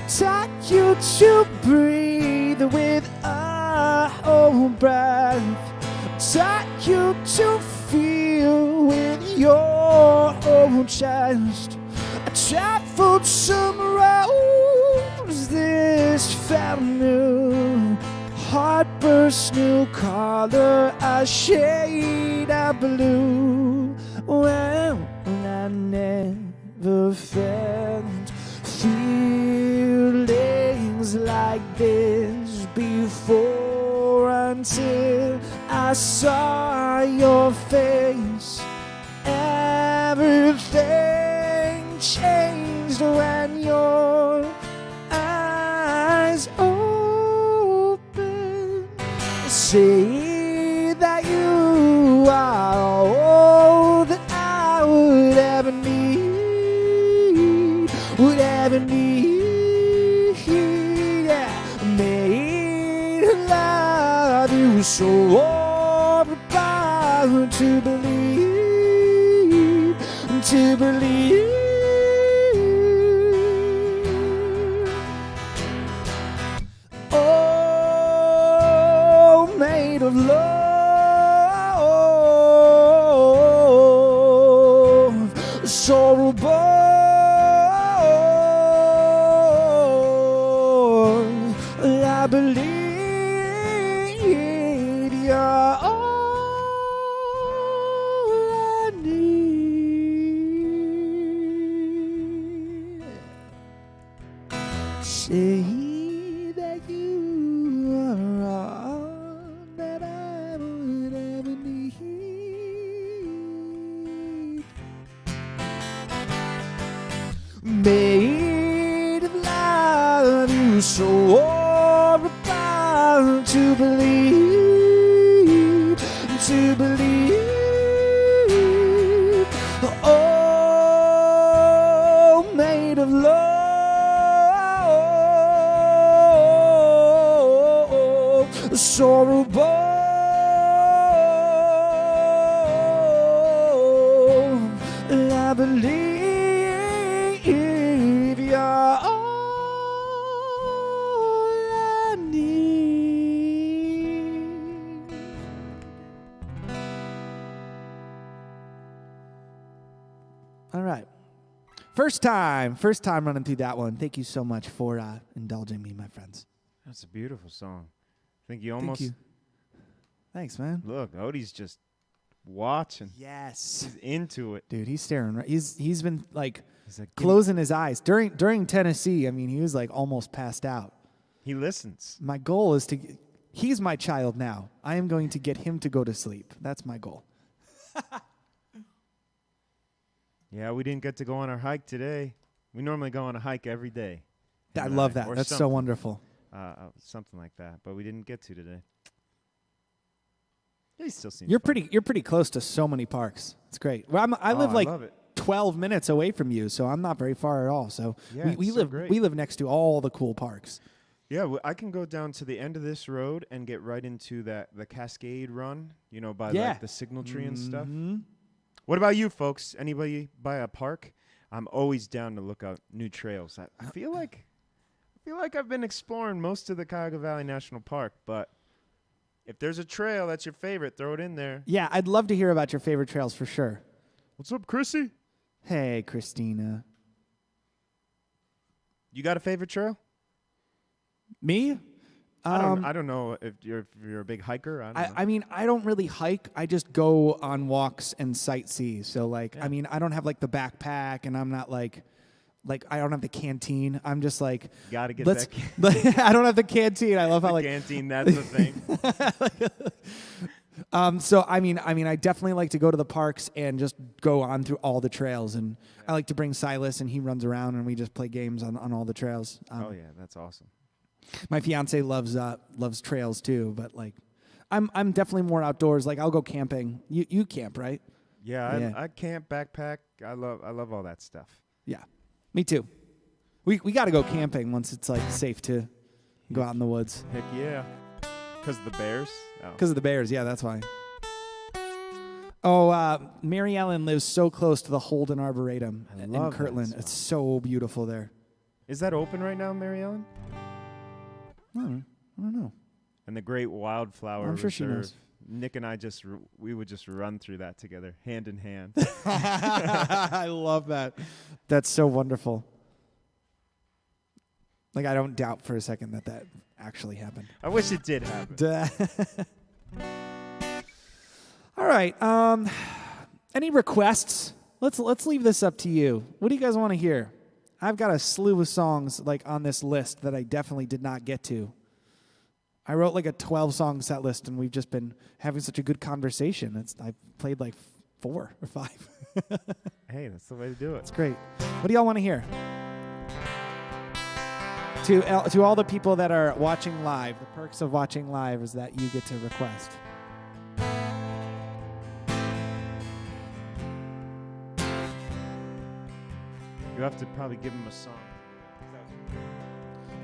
Taught you to breathe with a whole breath. Taught you to feel with your whole chest. I traveled some roads this found new. Heart burst new color, a shade of blue. Well, I never felt feelings like this before until I saw your face. Everything changed when your eyes opened. Say that you are all that I would ever need, would ever need. Yeah, made love you so about to believe, to believe. Oh, made of love, so born. I believe you're all I need. Say that you are all that I would ever need. Made of love, you so about to believe, to believe. sorrowful. I believe you're all I need. All right. First time running through that one. Thank you so much for indulging me, my friends. That's a beautiful song. I think you almost... Thank you. Thanks, man. Look, Odie's just watching. Yes. He's into it. Dude, he's staring. Right. He's been like He's like, closing his eyes. During Tennessee, I mean, he was like almost passed out. He listens. My goal is to... He's my child now. I am going to get him to go to sleep. That's my goal. Yeah, we didn't get to go on our hike today. We normally go on a hike every day. I love that. That's so wonderful. Something like that, but we didn't get to today. He still seems. You're fun. pretty close to so many parks. It's great. Well, I live like 12 minutes away from you, so I'm not very far at all. So yeah, we live next to all the cool parks. Yeah, I can go down to the end of this road and get right into the Cascade Run. You know, by like the signal tree and stuff. What about you, folks? Anybody by a park? I'm always down to look out new trails. I feel like I've been exploring most of the Cuyahoga Valley National Park, but if there's a trail that's your favorite, throw it in there. Yeah, I'd love to hear about your favorite trails for sure. What's up, Chrissy? Hey, Christina. You got a favorite trail? Me? I don't know if you're a big hiker. I mean, I don't really hike. I just go on walks and sightsee. So, like, I mean, I don't have, like, the backpack, and I'm not, like I don't have the canteen. I'm just, like... Gotta get that I don't have the canteen. I love how, like... canteen, that's the thing. So, I mean, I definitely like to go to the parks and just go on through all the trails. And I like to bring Silas, and he runs around, and we just play games on all the trails. Oh, yeah, that's awesome. My fiance loves trails too, but like, I'm definitely more outdoors. Like, I'll go camping. You camp, right? Yeah. I camp, backpack. I love all that stuff. Yeah, me too. We got to go camping once it's like safe to go out in the woods. Heck yeah, because of the bears. Because of the bears, yeah, that's why. Oh, Mary Ellen lives so close to the Holden Arboretum in Kirtland. It's so beautiful there. Is that open right now, Mary Ellen? I don't know. And the Great Wildflower I'm sure Reserve. she knows. Nick and I we would just run through that together, hand in hand. I love that. That's so wonderful. Like, I don't doubt for a second that actually happened. I wish it did happen. All right. Any requests? Let's leave this up to you. What do you guys want to hear? I've got a slew of songs like on this list that I definitely did not get to. I wrote like a 12-song set list, and we've just been having such a good conversation. I played like 4 or 5. Hey, that's the way to do it. It's great. What do y'all want to hear? To all the people that are watching live, the perks of watching live is that you get to request. You have to probably give them a song.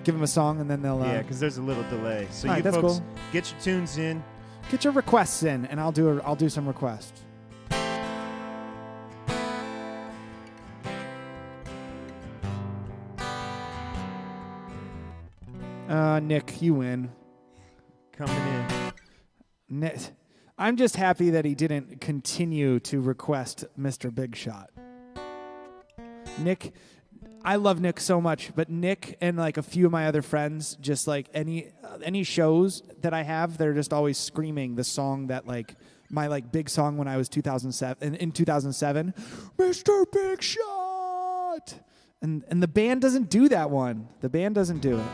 Give them a song, and then they'll... yeah, because there's a little delay. So right, you that's folks, cool. Get your tunes in. Get your requests in, and I'll do some requests. Nick, you win. Coming in. I'm just happy that he didn't continue to request Mr. Big Shot. Nick, I love Nick so much, but Nick and like a few of my other friends, just like any shows that I have, they're just always screaming the song that like my like big song when I was 2007 in 2007, Mr. Big Shot, and the band doesn't do that one. The band doesn't do it.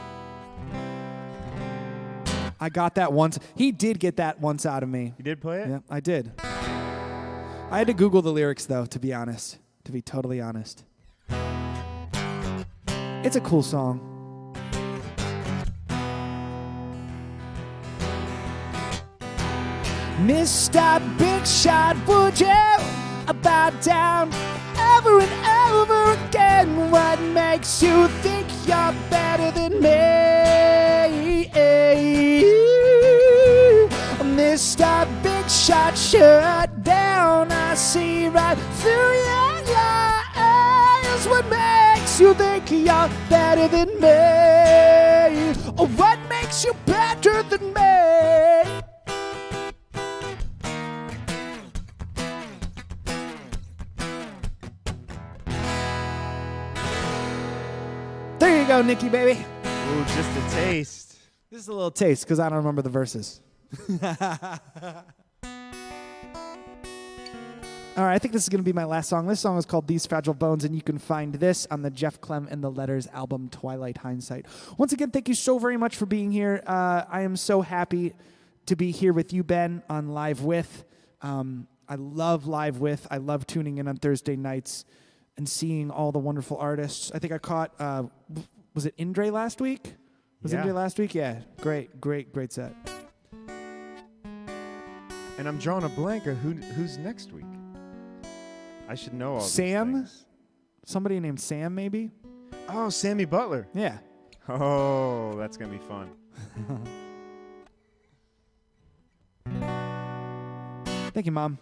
I got that once. He did get that once out of me. You did play it? Yeah, I did. I had to Google the lyrics though, to be honest. To be totally honest. It's a cool song. Mr. Big Shot, would you bow down over and over again? What makes you think you're better than me? shut down. I see right through your eyes. What makes you think you're better than me? Or what makes you better than me? There you go, Nikki, baby. Ooh, just a taste. This is a little taste because I don't remember the verses. All right, I think this is going to be my last song. This song is called These Fragile Bones, and you can find this on the Jeff Klemm and the Letters album, Twilight Hindsight. Once again, thank you so very much for being here. I am so happy to be here with you, Ben, on Live With. I love Live With. I love tuning in on Thursday nights and seeing all the wonderful artists. I think I caught, was it Indre last week? Indre last week? Yeah, great set. And I'm drawing a blank of who's next week. I should know all Sam? these things. Somebody named Sam, maybe? Oh, Sammy Butler. Yeah. Oh, that's going to be fun. Thank you, Mom.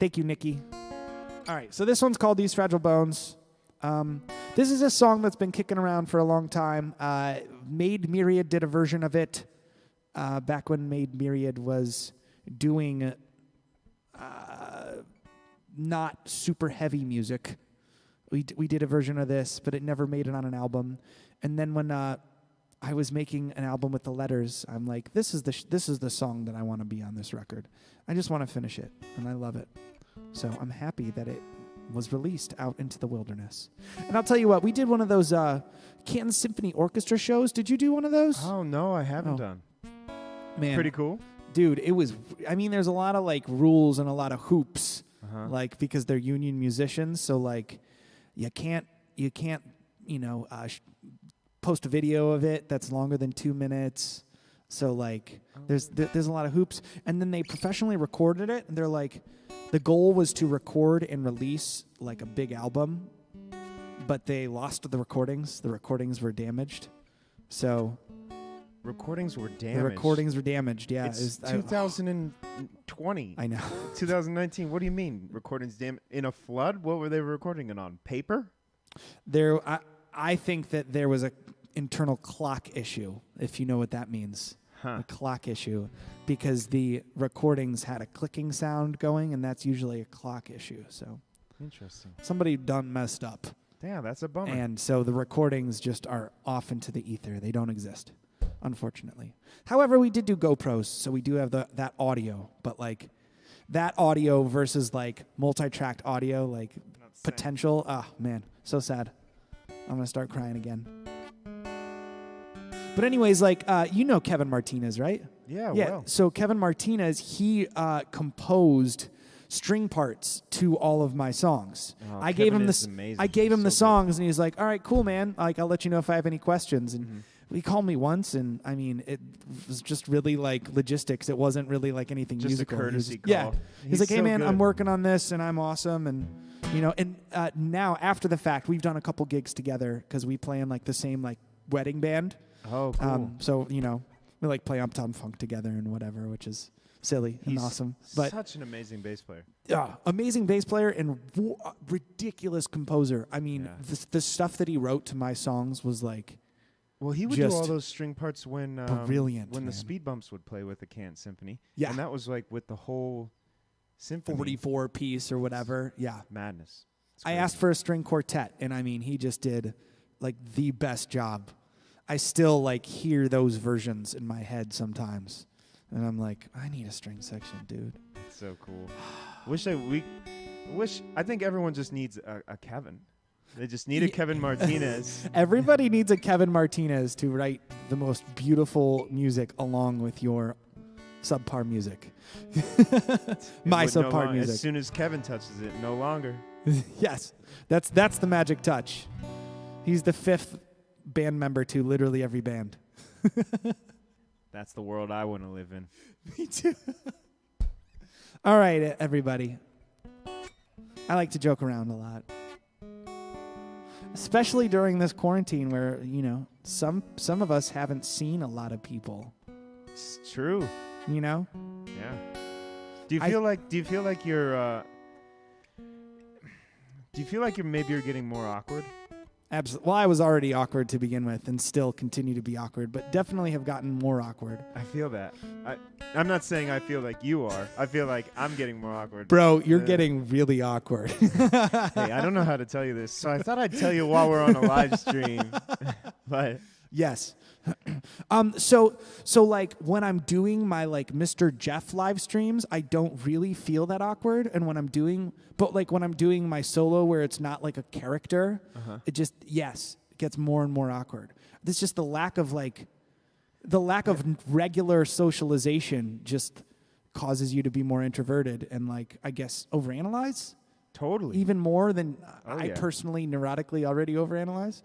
Thank you, Nikki. All right, so this one's called These Fragile Bones. This is a song that's been kicking around for a long time. Made Myriad did a version of it back when Made Myriad was doing not super heavy music. We did a version of this, but it never made it on an album. And then when I was making an album with the Letters, I'm like, this is the song that I want to be on this record. I just want to finish it, and I love it. So I'm happy that it was released out into the wilderness. And I'll tell you what, we did one of those Canton Symphony Orchestra shows. Did you do one of those? Oh, no, I haven't done. Man. Pretty cool. Dude, it was, I mean, there's a lot of, like, rules and a lot of hoops, like, because they're union musicians. So, like, you can't, post a video of it that's longer than 2 minutes. So, like, there's a lot of hoops. And then they professionally recorded it, and they're like, the goal was to record and release, like, a big album, but they lost the recordings. The recordings were damaged. So... Recordings were damaged. The recordings were damaged, yeah. It's 2020. I know. 2019. What do you mean? Recordings damaged? In a flood? What were they recording it on? Paper? I think that there was a internal clock issue, if you know what that means. A clock issue. Because the recordings had a clicking sound going, and that's usually a clock issue. So interesting. Somebody done messed up. Damn, that's a bummer. And so the recordings just are off into the ether. They don't exist, unfortunately. However, we did do GoPros, so we do have that audio. But, like, that audio versus, like, multi-tracked audio, like, potential. Oh, man, so sad. I'm going to start crying again. But anyways, like, you know Kevin Martinez, right? Yeah, well. So Kevin Martinez, he composed string parts to all of my songs. Oh, I gave him the songs, good. and he's like, "All right, cool, man. Like, I'll let you know if I have any questions." And he called me once, and I mean, it was just really like logistics. It wasn't really like anything just musical. A courtesy call. Yeah, he's like, "Hey, so man, good. I'm working on this, and I'm awesome." And now after the fact, we've done a couple gigs together because we play in like the same like wedding band. Oh, cool. So we like play Uptown Funk together and whatever, which is silly and awesome. But such an amazing bass player. Yeah, amazing bass player and ridiculous composer. I mean, the stuff that he wrote to my songs was like, well, he would do all those string parts when brilliant, when man. the Speed Bumps would play with the Canton Symphony. Yeah, and that was like with the whole symphony, 44 piece or whatever. Yeah, madness. I asked for a string quartet, and I mean, he just did like the best job. I still like hear those versions in my head sometimes, and I'm like, I need a string section, dude. It's so cool. I think everyone just needs a Kevin. They just need a Kevin Martinez. Everybody needs a Kevin Martinez to write the most beautiful music along with your subpar music. My subpar music. As soon as Kevin touches it, no longer. Yes, that's the magic touch. He's the fifth band member to literally every band. That's the world I want to live in. Me too. All right, everybody. I like to joke around a lot. Especially during this quarantine where, some of us haven't seen a lot of people. It's true. Yeah. Do you feel like you're maybe you're getting more awkward? Absolutely. Well, I was already awkward to begin with and still continue to be awkward, but definitely have gotten more awkward. I feel that. I'm not saying I feel like you are. I feel like I'm getting more awkward. Bro, you're getting really awkward. Hey, I don't know how to tell you this, so I thought I'd tell you while we're on a live stream. But yes. So like when I'm doing my like Mr. Jeff live streams, I don't really feel that awkward. And when I'm doing my solo where it's not like a character, it just, it gets more and more awkward. It's just the lack of regular socialization just causes you to be more introverted and like, I guess, overanalyze. Totally. Even more than I personally neurotically already overanalyze.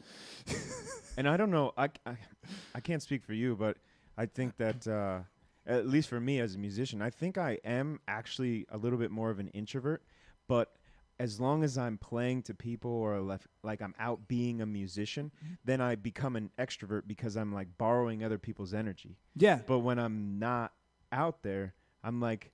And I don't know, I can't speak for you, but I think that, at least for me as a musician, I think I am actually a little bit more of an introvert. But as long as I'm playing to people or like I'm out being a musician, then I become an extrovert because I'm like borrowing other people's energy. Yeah. But when I'm not out there, I'm like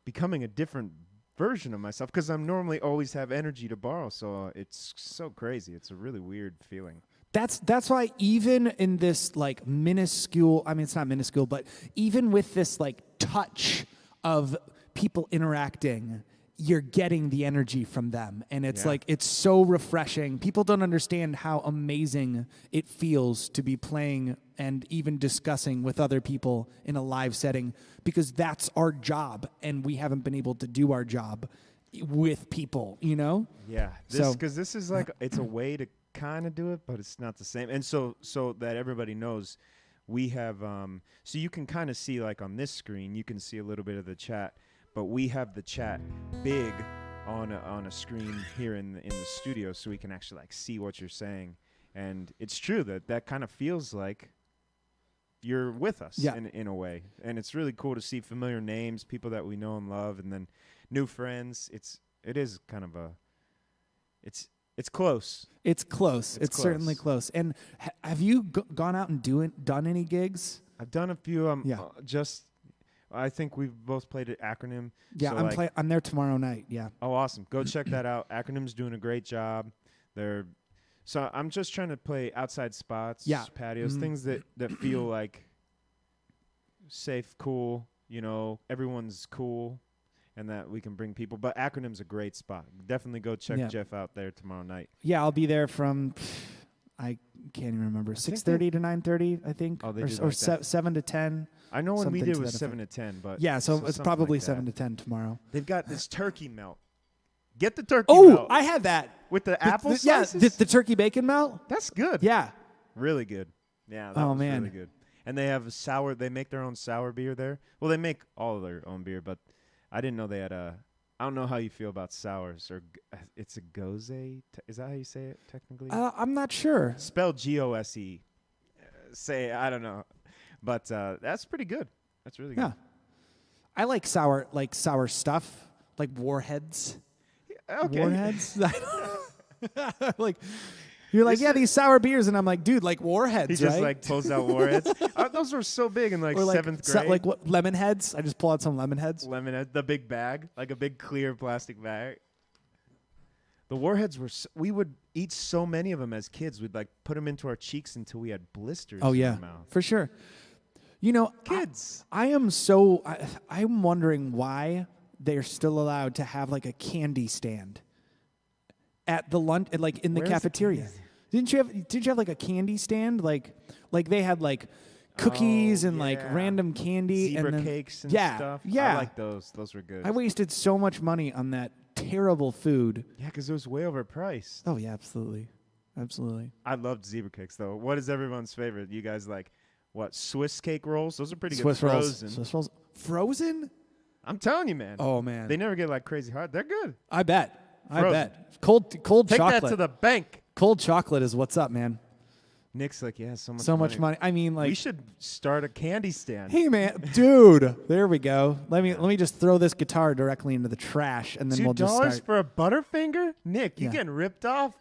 becoming a different version of myself because I'm normally always have energy to borrow. So it's so crazy. It's a really weird feeling. That's why even in this like minuscule, I mean, it's not minuscule, but even with this like touch of people interacting, you're getting the energy from them. And it's like, it's so refreshing. People don't understand how amazing it feels to be playing and even discussing with other people in a live setting because that's our job. And we haven't been able to do our job with people, you know? Yeah. Because this is like, it's a way to kind of do it, but it's not the same. And so that everybody knows, we have, so you can kind of see like on this screen, you can see a little bit of the chat. But we have the chat big on a screen here in the studio, so we can actually like see what you're saying. And it's true that kind of feels like you're with us in a way. And it's really cool to see familiar names, people that we know and love, and then new friends. It is kind of it's close. It's close. It's certainly close. And have you gone out and done any gigs? I've done a few. I think we've both played at Acronym. Yeah, so I'm there tomorrow night. Yeah. Oh, awesome! Go check that out. Acronym's doing a great job. So I'm just trying to play outside spots, patios, things that feel like safe, cool. You know, everyone's cool, and that we can bring people. But Acronym's a great spot. Definitely go check Jeff out there tomorrow night. Yeah, I'll be there from. I can't even remember. 6:30 to 9:30, I think. Oh, they or like 7 to 10. I know when we did was 7 to 10, but so it's probably like 7 to 10 tomorrow. They've got this turkey melt. Get the turkey melt. Oh, I had that with the apple slices. Yeah, the turkey bacon melt. That's good. Yeah, really good. Yeah, that was really good. And they have sour. They make their own sour beer there. Well, they make all of their own beer, but I didn't know they had a. I don't know how you feel about sours, or it's a gose. Is that how you say it technically? I'm not sure. Spelled Gose. I don't know, but that's pretty good. That's really good. Yeah, I like sour stuff, like Warheads. Yeah, okay. Warheads. Like. You're like, these sour beers, and I'm like, dude, like Warheads, He just like pulls out Warheads. Those were so big in like 7th grade. Like what, lemon heads? I just pull out some lemon heads. Lemon heads, the big bag, like a big clear plastic bag. The Warheads were. We would eat so many of them as kids. We'd like put them into our cheeks until we had blisters. Oh in yeah, our mouth. For sure. You know, kids. I'm wondering why they're still allowed to have like a candy stand at the lunch, like in the cafeteria. Didn't you have like a candy stand? Like they had like cookies and like random candy zebra cakes and stuff. Yeah, I like those. Those were good. I wasted so much money on that terrible food. Yeah, because it was way overpriced. Oh yeah, absolutely. I loved zebra cakes though. What is everyone's favorite? You guys like what? Swiss cake rolls? Those are pretty good. Swiss rolls. Frozen? I'm telling you, man. Oh man, they never get like crazy hard. They're good. I bet. Cold Take chocolate. Take that to the bank. Cold chocolate is what's up, man. Nick's like, so much. So much money. I mean, like we should start a candy stand. Hey, man, dude. There we go. Let me just throw this guitar directly into the trash, and then we'll just start. $2 for a Butterfinger, Nick. You getting ripped off?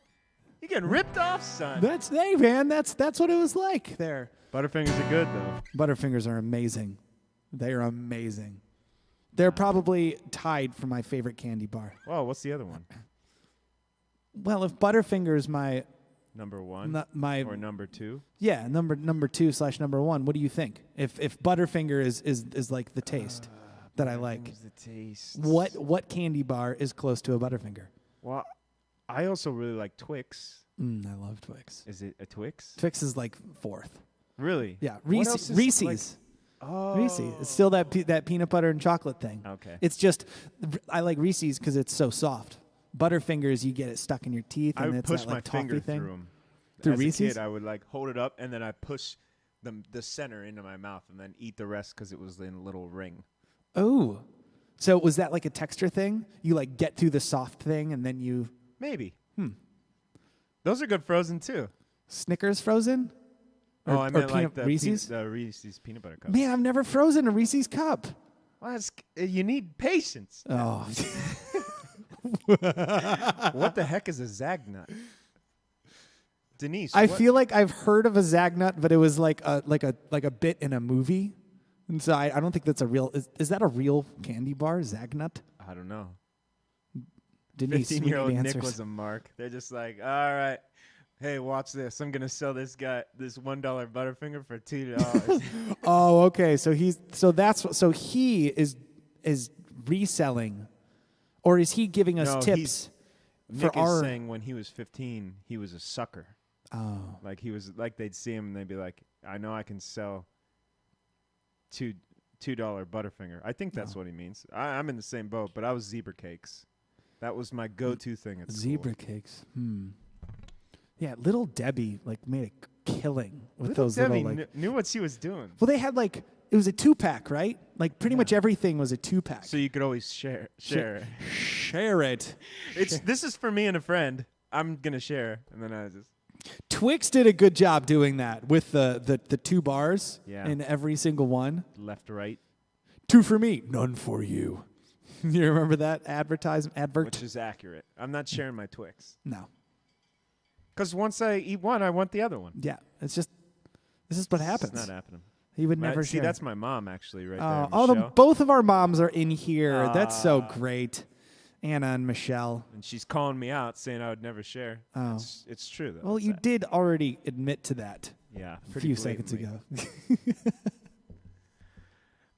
You getting ripped off, son? That's what it was like there. Butterfingers are good though. Butterfingers are amazing. They are amazing. They're probably tied for my favorite candy bar. Well, what's the other one? Well, if Butterfinger is my Number one or number two? Yeah, number 2/number 1. What do you think? If Butterfinger is like the taste that I like. The taste. What candy bar is close to a Butterfinger? Well, I also really like Twix. I love Twix. Is it a Twix? Twix is like 4th. Really? Yeah, What else is Reese's. like- Oh. Reese's. It's still that peanut butter and chocolate thing. Okay. It's just I like Reese's because it's so soft. Butterfingers, you get it stuck in your teeth, I and would it's push that my like toffee finger thing. through them. Through As Reese's? a kid, I would like hold it up and then I push the center into my mouth and then eat the rest because it was in a little ring. Oh, so was that like a texture thing? You like get through the soft thing and then you Maybe. Those are good frozen too. Snickers frozen? Or, I meant like the Reese's? the Reese's peanut butter cups. Man, I've never frozen a Reese's cup. Well, you need patience. Oh, What the heck is a Zagnut? Denise, I what- feel like I've heard of a Zagnut, but it was like a bit in a movie, and so I don't think that's a real. Is that a real candy bar, Zagnut? I don't know. Denise, we need 15-year-old Nick answers. was a mark. They're just like, all right, hey, watch this. I'm gonna sell this guy this $1 Butterfinger for $2. Oh, okay. So he is reselling, or is he giving us No, tips for Nick our? is saying when he was 15, he was a sucker. Oh, Like he was like they'd see him and they'd be like, I know I can sell $2 Butterfinger. I think that's what he means. I'm in the same boat, but I was zebra cakes. That was my go-to thing at zebra school. cakes. Yeah, Little Debbie like made a killing with Little those Debbie little like. knew what she was doing. Well, they had like it was a 2-pack, right? Like pretty much everything was a 2-pack. So you could always share. Share it. This is for me and a friend. I'm gonna share, and then I just Twix did a good job doing that with the 2 bars Yeah. in every single one. left to right, 2 for me, none for you. You remember that advert? which is accurate. I'm not sharing my Twix No. because once I eat one, I want the other one. Yeah, this is what happens. It's not happening. He would never See, share. that's my mom actually, right Oh, there. the, Michelle. both of our moms are in here. That's so great. Anna and Michelle. And she's calling me out, saying I would never share. Oh. It's true though. Well, It's you that- did already admit to that Yeah, a pretty few seconds blatantly. ago.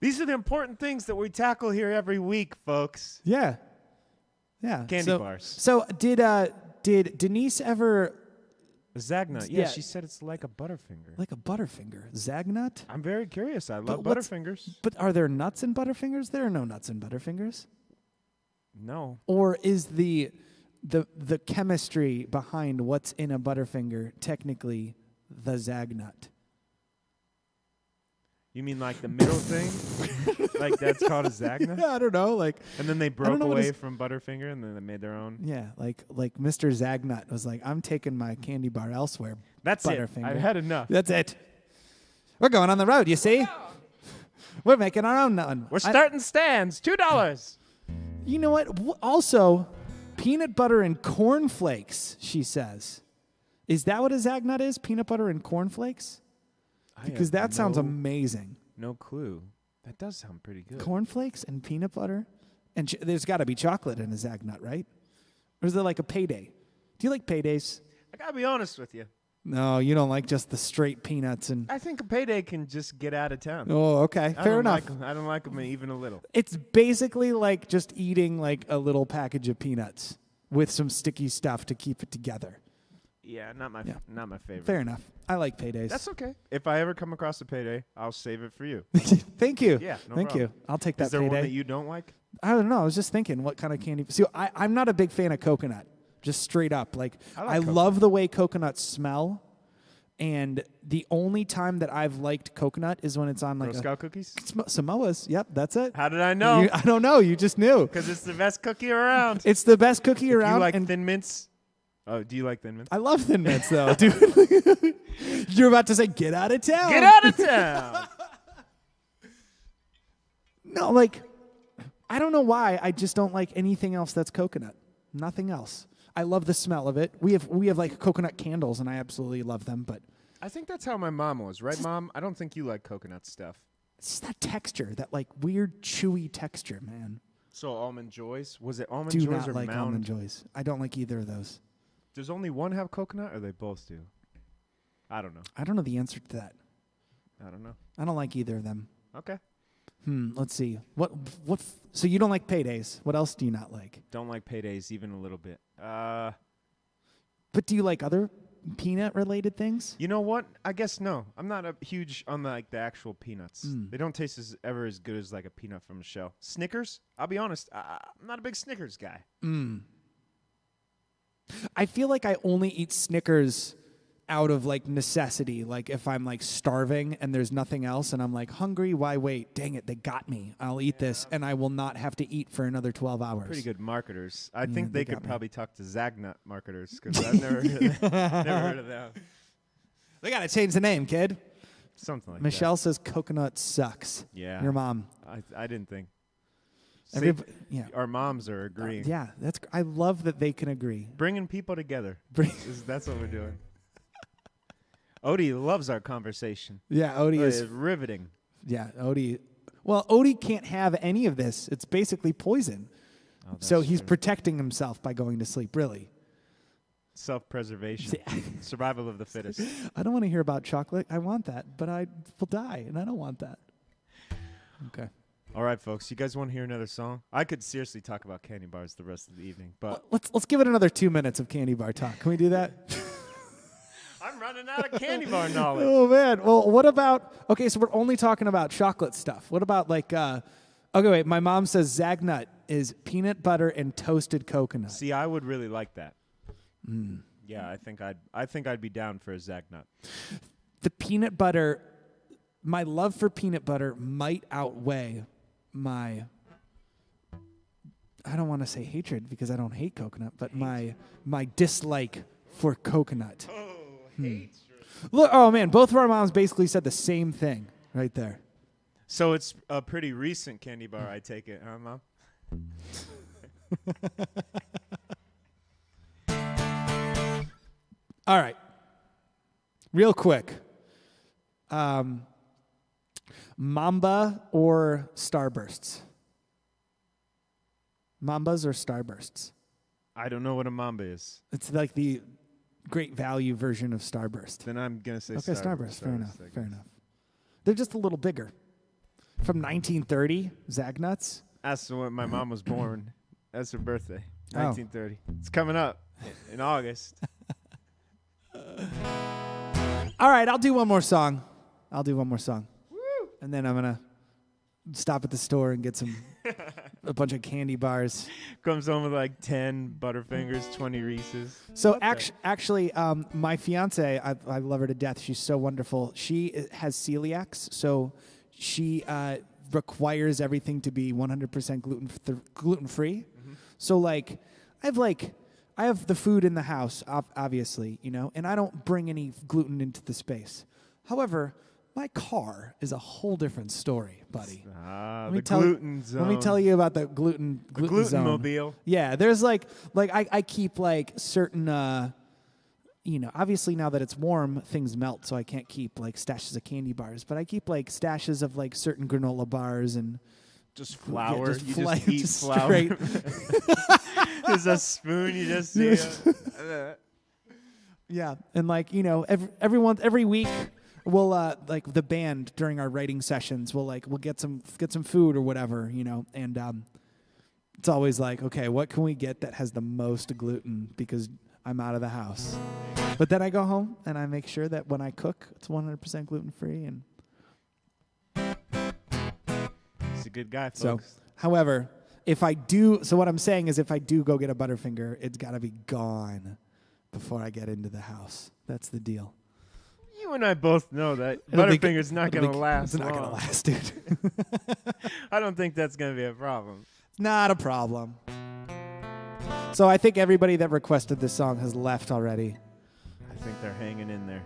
These are the important things that we tackle here every week, folks. Yeah. Yeah. Candy bars. So did Denise ever A Zagnut. Yeah. Yeah, she said it's like a Butterfinger. like a Butterfinger? Zagnut? I'm very curious. I love what's- Butterfingers. But are there nuts in Butterfingers? There are no nuts in Butterfingers. No. Or is the chemistry behind what's in a Butterfinger technically the Zagnut? You mean like the middle thing? Like that's called a Zagnut? I don't know. Like And then they don't broke know what away is- from Butterfinger and then they made their own. yeah, like Mr. Zagnut was like, I'm taking my candy bar elsewhere. That's it. Butterfinger. I've had enough. That's it. We're going on the road, you see? We're making our own one. We're starting stands. $2. You know what? Also, peanut butter and cornflakes, she says. Is that what a Zagnut is? Peanut butter and cornflakes? Because that sounds amazing. No clue. That does sound pretty good. Cornflakes and peanut butter? And there's got to be chocolate in a Zagnut, right? Or is there like a payday? Do you like paydays? I gotta be honest with you. No, you don't like just the straight peanuts and... I think a payday can just get out of town. Oh, okay. Fair enough. I don't like them even a little. It's basically like just eating like a little package of peanuts with some sticky stuff to keep it together. Yeah, not my favorite. Fair enough. I like paydays. That's okay. If I ever come across a payday, I'll save it for you. Thank you. Yeah, no Thank problem. you. I'll take that Is there payday. one that you don't like? I don't know. I was just thinking what kind of candy. See, I'm not a big fan of coconut. Just straight up. Like I like I coconut. love the way coconuts smell. And the only time that I've liked coconut is when it's on like Girl Scout cookies? Samoa's. Yep, that's it. How did I know? I don't know. You just knew. Because it's the best cookie around. It's the best cookie Do around. you like and Thin Mints? Oh, do you like Thin Mints? I love Thin Mints, though, dude. You're about to say, get out of town. Get out of town! No, like, I don't know why. I just don't like anything else that's coconut. Nothing else. I love the smell of it. We have like coconut candles, and I absolutely love them. But I think that's how my mom was, right, Mom? I don't think you like coconut stuff. It's just that texture, that like weird chewy texture, man. So Almond Joys, was it Almond Do Joys not or like Mound? Almond Joys. I don't like either of those. Does only one have coconut, or they both do? I don't know. I don't know the answer to that. I don't know. I don't like either of them. Okay. Let's see. So you don't like paydays. What else do you not like? Don't like paydays even a little bit. But do you like other peanut-related things? You know what? I guess no. I'm not a huge on the actual peanuts. They don't taste ever as good as like a peanut from a shell. Snickers? I'll be honest. I'm not a big Snickers guy. I feel like I only eat Snickers out of like necessity. Like if I'm like starving and there's nothing else and I'm like hungry, why wait? Dang it, they got me. I'll eat this and I will not have to eat for another 12 hours. Pretty good marketers. I think they they got could me. probably talk to Zagnut marketers because I've never heard of them. They got to change the name, kid. Something like Michelle says coconut sucks. Yeah. Your mom. I didn't think. Yeah. Our moms are agreeing. Yeah, I love that they can agree. Bringing people together. That's what we're doing. Odie loves our conversation. Yeah, Odie is riveting. Yeah, Odie. Well, Odie can't have any of this. It's basically poison. Oh, So he's true. protecting himself by going to sleep, really. Self-preservation. Survival of the fittest. I don't want to hear about chocolate. I want that, but I will die, and I don't want that. Okay. All right, folks. You guys want to hear another song? I could seriously talk about candy bars the rest of the evening, but Let's give it another 2 minutes of candy bar talk. Can we do that? I'm running out of candy bar knowledge. Oh, man. Well, what about... Okay, so we're only talking about chocolate stuff. What about, like... okay, wait. My mom says Zagnut is peanut butter and toasted coconut. See, I would really like that. Yeah, I think I'd be down for a Zagnut. The peanut butter... My love for peanut butter might outweigh my... I don't want to say hatred because I don't hate coconut, but my dislike for coconut. Hate. Look, oh man, both of our moms basically said the same thing right there. So it's a pretty recent candy bar, I take it, huh, Mom? All right. Real quick. Mamba or Starbursts? Mambas or Starbursts? I don't know what a Mamba is. It's like the great value version of Starburst. Then I'm going to say Okay, Starburst. Fair enough. I guess. Fair enough. They're just a little bigger. From 1930, Zagnuts. That's when my mom was born. That's her birthday, Oh. 1930. It's coming up in August. All right, I'll do one more song. Woo! And then I'm going to stop at the store and get a bunch of candy bars. Comes home with like 10 Butterfingers, 20 Reese's. So actually, my fiance, I love her to death. She's so wonderful. She has celiacs, so she requires everything to be 100% gluten-free. Mm-hmm. So I have the food in the house, obviously, and I don't bring any gluten into the space. However, my car is a whole different story, buddy. Gluten zone. Let me tell you about the gluten zone. Mobile. Yeah, there's I keep certain obviously now that it's warm, things melt, so I can't keep stashes of candy bars, but I keep stashes of certain granola bars and just flour. Yeah, just eat just flour. Straight. There's a spoon. You just see it. Yeah, and every week we'll the band during our writing sessions we'll get some food or whatever, and it's always okay, what can we get that has the most gluten because I'm out of the house. But then I go home and I make sure that when I cook it's 100% gluten free. And he's a good guy, folks. So, however, what I'm saying is if I do go get a Butterfinger, it's got to be gone before I get into the house. That's the deal. You and I both know that Butterfinger's not going to last. It's not going to last, dude. I don't think that's going to be a problem. Not a problem. So I think everybody that requested this song has left already. I think they're hanging in there.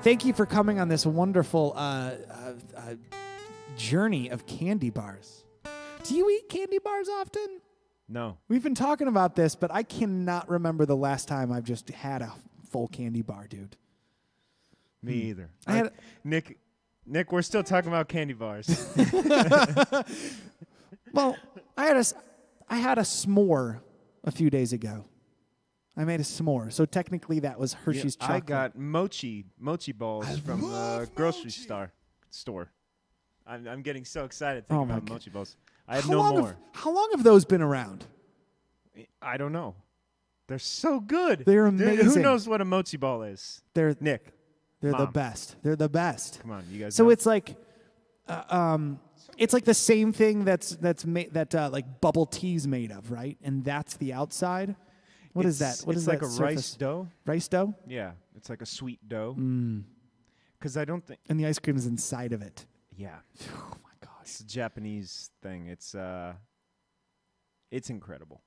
Thank you for coming on this wonderful journey of candy bars. Do you eat candy bars often? No. We've been talking about this, but I cannot remember the last time I've just had a full candy bar, dude. Me either. I Nick, we're still talking about candy bars. Well, I had a s'more a few days ago. I made a s'more, so technically that was Hershey's chocolate. I got mochi balls from the grocery store. I'm getting so excited thinking about mochi balls. I have no more. How long have those been around? I don't know. They're so good. They're amazing. Who knows what a mochi ball is? Nick. They're Mom. the best. They're the best. Come on, you guys. So know? it's like, it's like the same thing that's made like bubble tea's made of, right? And that's the outside. What is that? What is like that a surface? rice dough. Rice dough? Yeah, it's like a sweet dough. Because I don't think. And the ice cream is inside of it. Yeah. Oh my gosh. It's a Japanese thing. It's incredible.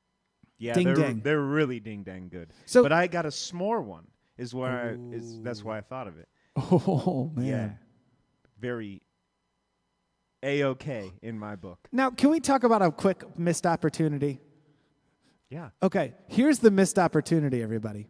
Yeah, Ding dang. They're really ding dang good. So, but I got a s'more one. That's why I thought of it. Oh man. Yeah. Very A-OK in my book. Now, can we talk about a quick missed opportunity? Yeah. Okay, here's the missed opportunity, everybody.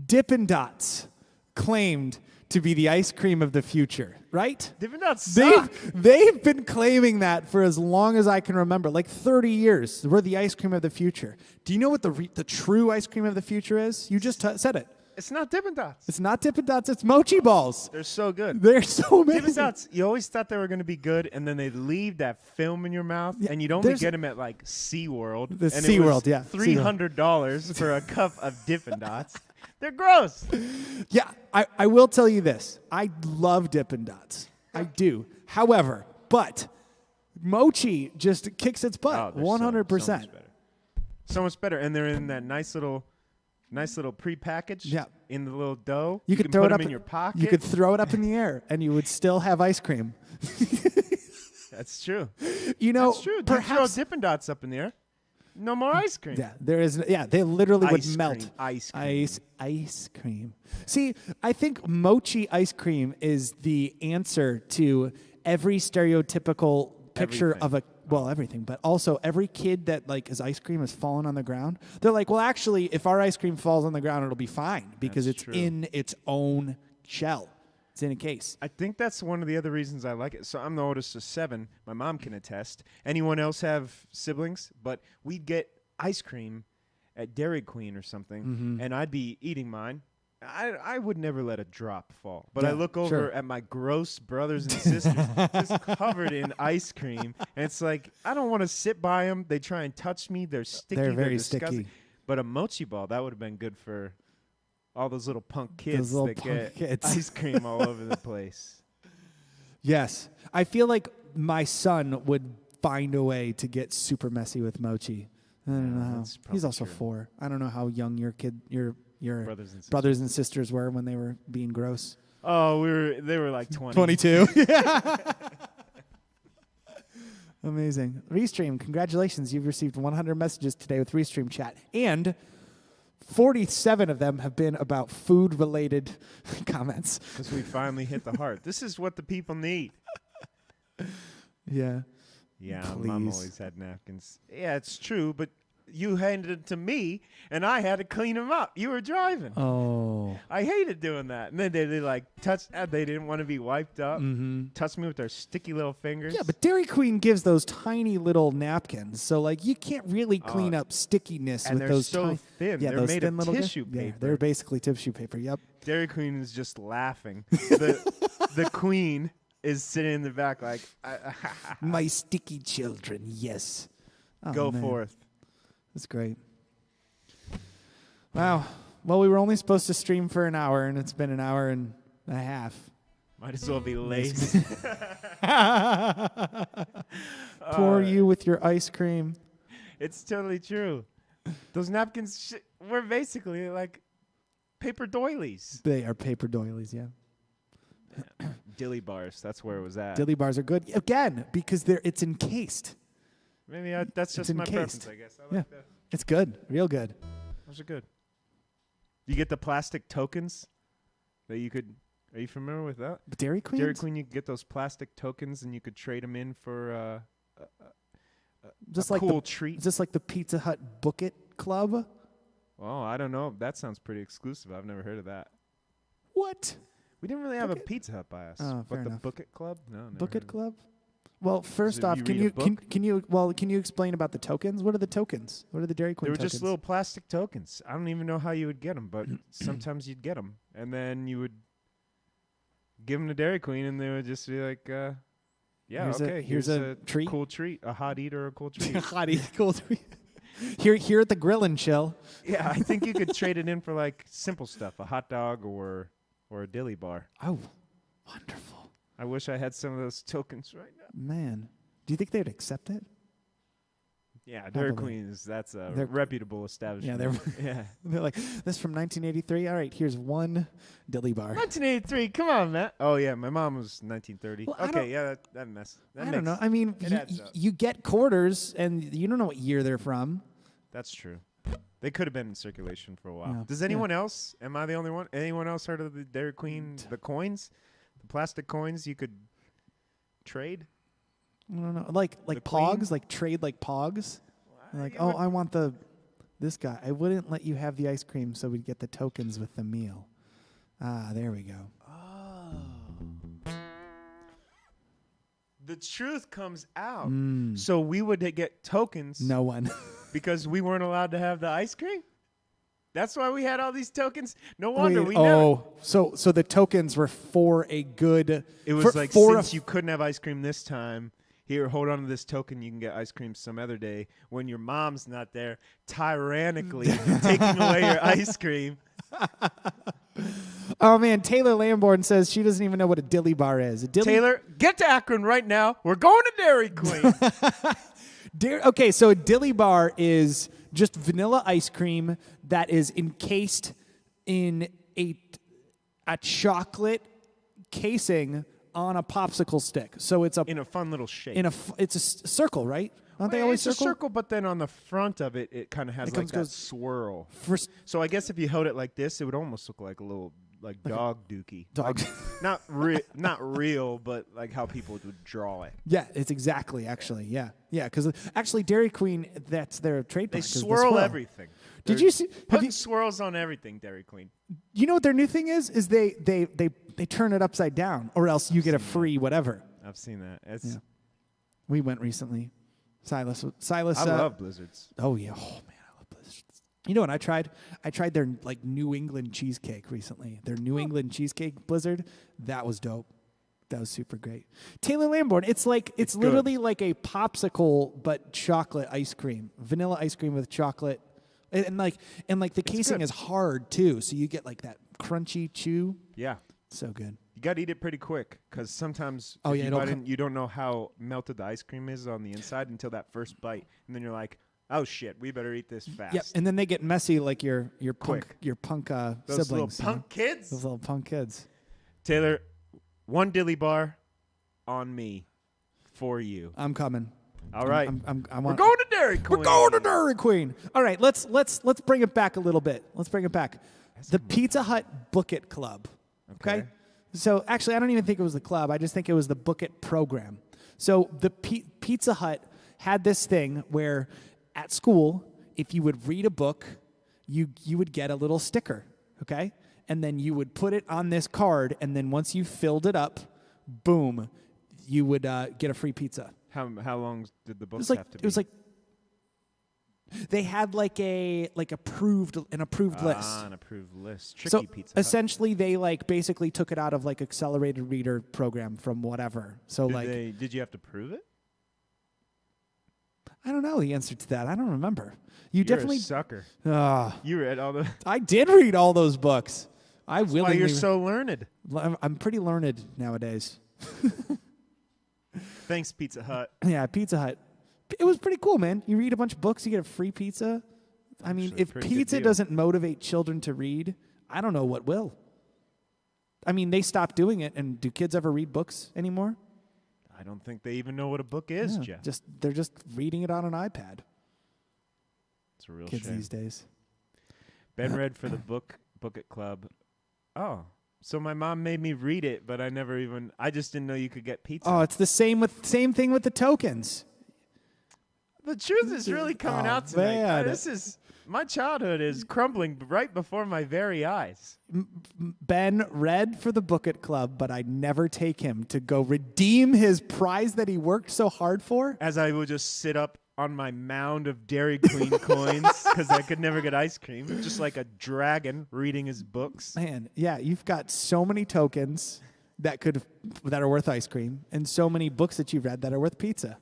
Dippin' Dots claimed to be the ice cream of the future, right? Dippin' Dots suck. They've been claiming that for as long as I can remember, like 30 years. We're the ice cream of the future. Do you know what the true ice cream of the future is? You just said it. It's not Dippin' Dots. It's not Dippin' Dots. It's mochi balls. They're so good. They're so amazing. Dippin' Dots, you always thought they were going to be good, and then they'd leave that film in your mouth, and you'd only get them at, like, SeaWorld. The SeaWorld, yeah. $300 for a cup of Dippin' Dots. They're gross. Yeah, I will tell you this. I love Dippin' Dots. I do. However, but mochi just kicks its butt. 100%. So much better. And they're in that nice little prepackaged in the little dough. You could throw put it up in your pocket. You could throw it up in the air, and you would still have ice cream. That's true. You know, that's true. Perhaps throw Dippin' Dots up in the air. No more ice cream. Yeah, there is. Yeah, they literally would melt. Ice cream. Ice cream. See, I think mochi ice cream is the answer to every stereotypical picture of a everything, but also every kid that like his ice cream has fallen on the ground. They're like, well, actually, if our ice cream falls on the ground, it'll be fine because it's in its own shell. It's in a case. I think that's one of the other reasons I like it. So I'm the oldest of 7. My mom can attest. Anyone else have siblings? But we'd get ice cream at Dairy Queen or something, and I'd be eating mine. I would never let a drop fall. But I look over at my gross brothers and sisters just covered in ice cream, and it's like, I don't want to sit by them. They try and touch me. They're sticky. They're very disgusting. sticky. But a mochi ball, that would have been good for all those little punk kids that get ice cream all over the place. Yes. I feel like my son would find a way to get super messy with mochi. I don't know how. He's also 4. I don't know how young your brothers and sisters were when they were being gross. Oh, they were like 20. 22. Amazing. Restream, congratulations. You've received 100 messages today with Restream chat. And 47 of them have been about food-related comments. Because we finally hit the heart. This is what the people need. Yeah. Yeah, Mom always had napkins. Yeah, it's true, but you handed it to me, and I had to clean them up. You were driving. Oh. I hated doing that. And then they like touch. They didn't want to be wiped up. Touch me with their sticky little fingers. Yeah, but Dairy Queen gives those tiny little napkins, so like you can't really clean up stickiness with those. And they're so thin. Yeah, they're those made thin of little tissue paper. Yeah, they're basically tissue paper. Yep. Dairy Queen is just laughing. The queen is sitting in the back like, my sticky children. Yes. Oh, go forth. That's great. Wow. Well, we were only supposed to stream for an hour, and it's been an hour and a half. Might as well be late. Pour you with your ice cream. It's totally true. Those napkins were basically like paper doilies. They are paper doilies, yeah. Dilly bars, that's where it was at. Dilly bars are good. Again, because it's encased. Maybe that's just my preference, I guess. I like that. It's good. Real good. Those are good. You get the plastic tokens that you could... Are you familiar with that? Dairy Queen? Dairy Queen, you could get those plastic tokens and you could trade them in for a cool treat. Just like the Pizza Hut Book It Club? Oh, I don't know. That sounds pretty exclusive. I've never heard of that. What? We didn't really have a Pizza Hut by us. Oh, fair the enough. Book It Club? No, never Book heard It of Club? Well, first if off, you can read a you book- can you explain about the tokens? What are the tokens? What are the Dairy Queen They were tokens? just little plastic tokens. I don't even know how you would get them, but sometimes you'd get them. And then you would give them to Dairy Queen, and they would just be like, here's a treat. Cool treat, a hot eat or a cool treat. Hottie, cool treat. Here at the Grill and Chill. Yeah, I think you could trade it in for like simple stuff, a hot dog or a dilly bar. Oh, wonderful. I wish I had some of those tokens right now. Man, do you think they'd accept it? Yeah, Dairy Probably. Queen that's a They're- reputable establishment. Yeah, they're like, this from 1983. All right, here's one dilly bar. 1983. Come on, Matt. Oh yeah, my mom was 1930. Well, I don't- Okay, yeah, that mess. That I don't makes- know. I mean, it adds up. you get quarters, and you don't know what year they're from. That's true. They could have been in circulation for a while. Yeah. Does anyone else? Am I the only one? Anyone else heard of the Dairy Queen? The coins, the plastic coins you could trade. I don't know, like The Pogs, Queen? like trade like Pogs. Like, you oh, would- I want this guy. I wouldn't let you have the ice cream, so we'd get the tokens with the meal. Ah, there we go. Oh. The truth comes out. Mm. So we would get tokens No one. because we weren't allowed to have the ice cream. That's why we had all these tokens. No wonder we never. Oh, so the tokens were for a good. It was for, like for since you couldn't have ice cream this time, here, hold on to this token. You can get ice cream some other day when your mom's not there, tyrannically taking away your ice cream. Oh man, Taylor Lamborn says she doesn't even know what a dilly bar is. A dilly Taylor, get to Akron right now. We're going to Dairy Queen. Okay, so a dilly bar is just vanilla ice cream that is encased in a chocolate casing on a popsicle stick. So it's In a fun little shape. it's a circle, right? Aren't they always it's circle? a circle, but then on the front of it, it kind of has It like comes- that goes- swirl. First So I guess if you held it like this, it would almost look like a little dog dookie. dog. Not real, but like how people would draw it. Yeah, it's exactly actually. Yeah, because actually Dairy Queen, that's their trademark. They is the swirl everything. Did They're you see? Have putting you, swirls on everything, Dairy Queen. you know what their new thing is? Is they turn it upside down, or else you get a free whatever. I've seen that. It's, Yeah. We went recently. Silas. I love blizzards. Oh yeah. Oh man, I love blizzards. You know what I tried? I tried their like New England cheesecake recently. Their New England cheesecake blizzard. That was dope. That was super great. Taylor Lamborn. It's good. literally like a popsicle but chocolate ice cream, vanilla ice cream with chocolate, and the casing good. is hard too, so you get like that crunchy chew. Yeah. So good. You got to eat it pretty quick because sometimes Oh, if yeah, you it'll bite in, you don't know how melted the ice cream is on the inside until that first bite. And then you're like, oh, shit, we better eat this fast. Yep. And then they get messy like your punk Those siblings. little you know? punk kids. Those little punk kids. Taylor, one dilly bar on me for you. I'm coming. All right. We're We're going to Dairy Queen. We're going to Dairy Queen. All right, let's bring it back a little bit. Let's bring it back. The Pizza Hut Book It Club. Okay. So actually, I don't even think it was the club. I just think it was the Book It program. So the Pizza Hut had this thing where at school, if you would read a book, you would get a little sticker. Okay. And then you would put it on this card, and then once you filled it up, boom, you would get a free pizza. How long did the It books was like have to be? it was like they had like an approved list. An approved list. Tricky So Pizza Hut. essentially, they like basically took it out of like accelerated reader program from whatever. So Did you have to prove it? I don't know the answer to that. I don't remember. You You're definitely. a sucker. Ah, You read all the. I did read all those books. I That's why willingly. you're so learned. I'm pretty learned nowadays. Thanks, Pizza Hut. Yeah, Pizza Hut. It was pretty cool, man. You read a bunch of books, you get a free pizza. I mean, Actually, if pretty good pizza deal. doesn't motivate children to read, I don't know what will. I mean, they stopped doing it, and do kids ever read books anymore? I don't think they even know what a book is, Yeah, Jeff. they're just reading it on an iPad. It's a real Kids shame. these days. Ben read for the Book It Club. Oh, so my mom made me read it, but I just didn't know you could get pizza. Oh, it's the same thing with the tokens. The truth is really coming Oh, out tonight. man. This is My childhood is crumbling right before my very eyes. Ben read for the Book It Club, but I'd never take him to go redeem his prize that he worked so hard for. As I would just sit up on my mound of Dairy Queen coins because I could never get ice cream, just like a dragon reading his books. Man, yeah, you've got so many tokens that are worth ice cream, and so many books that you've read that are worth pizza.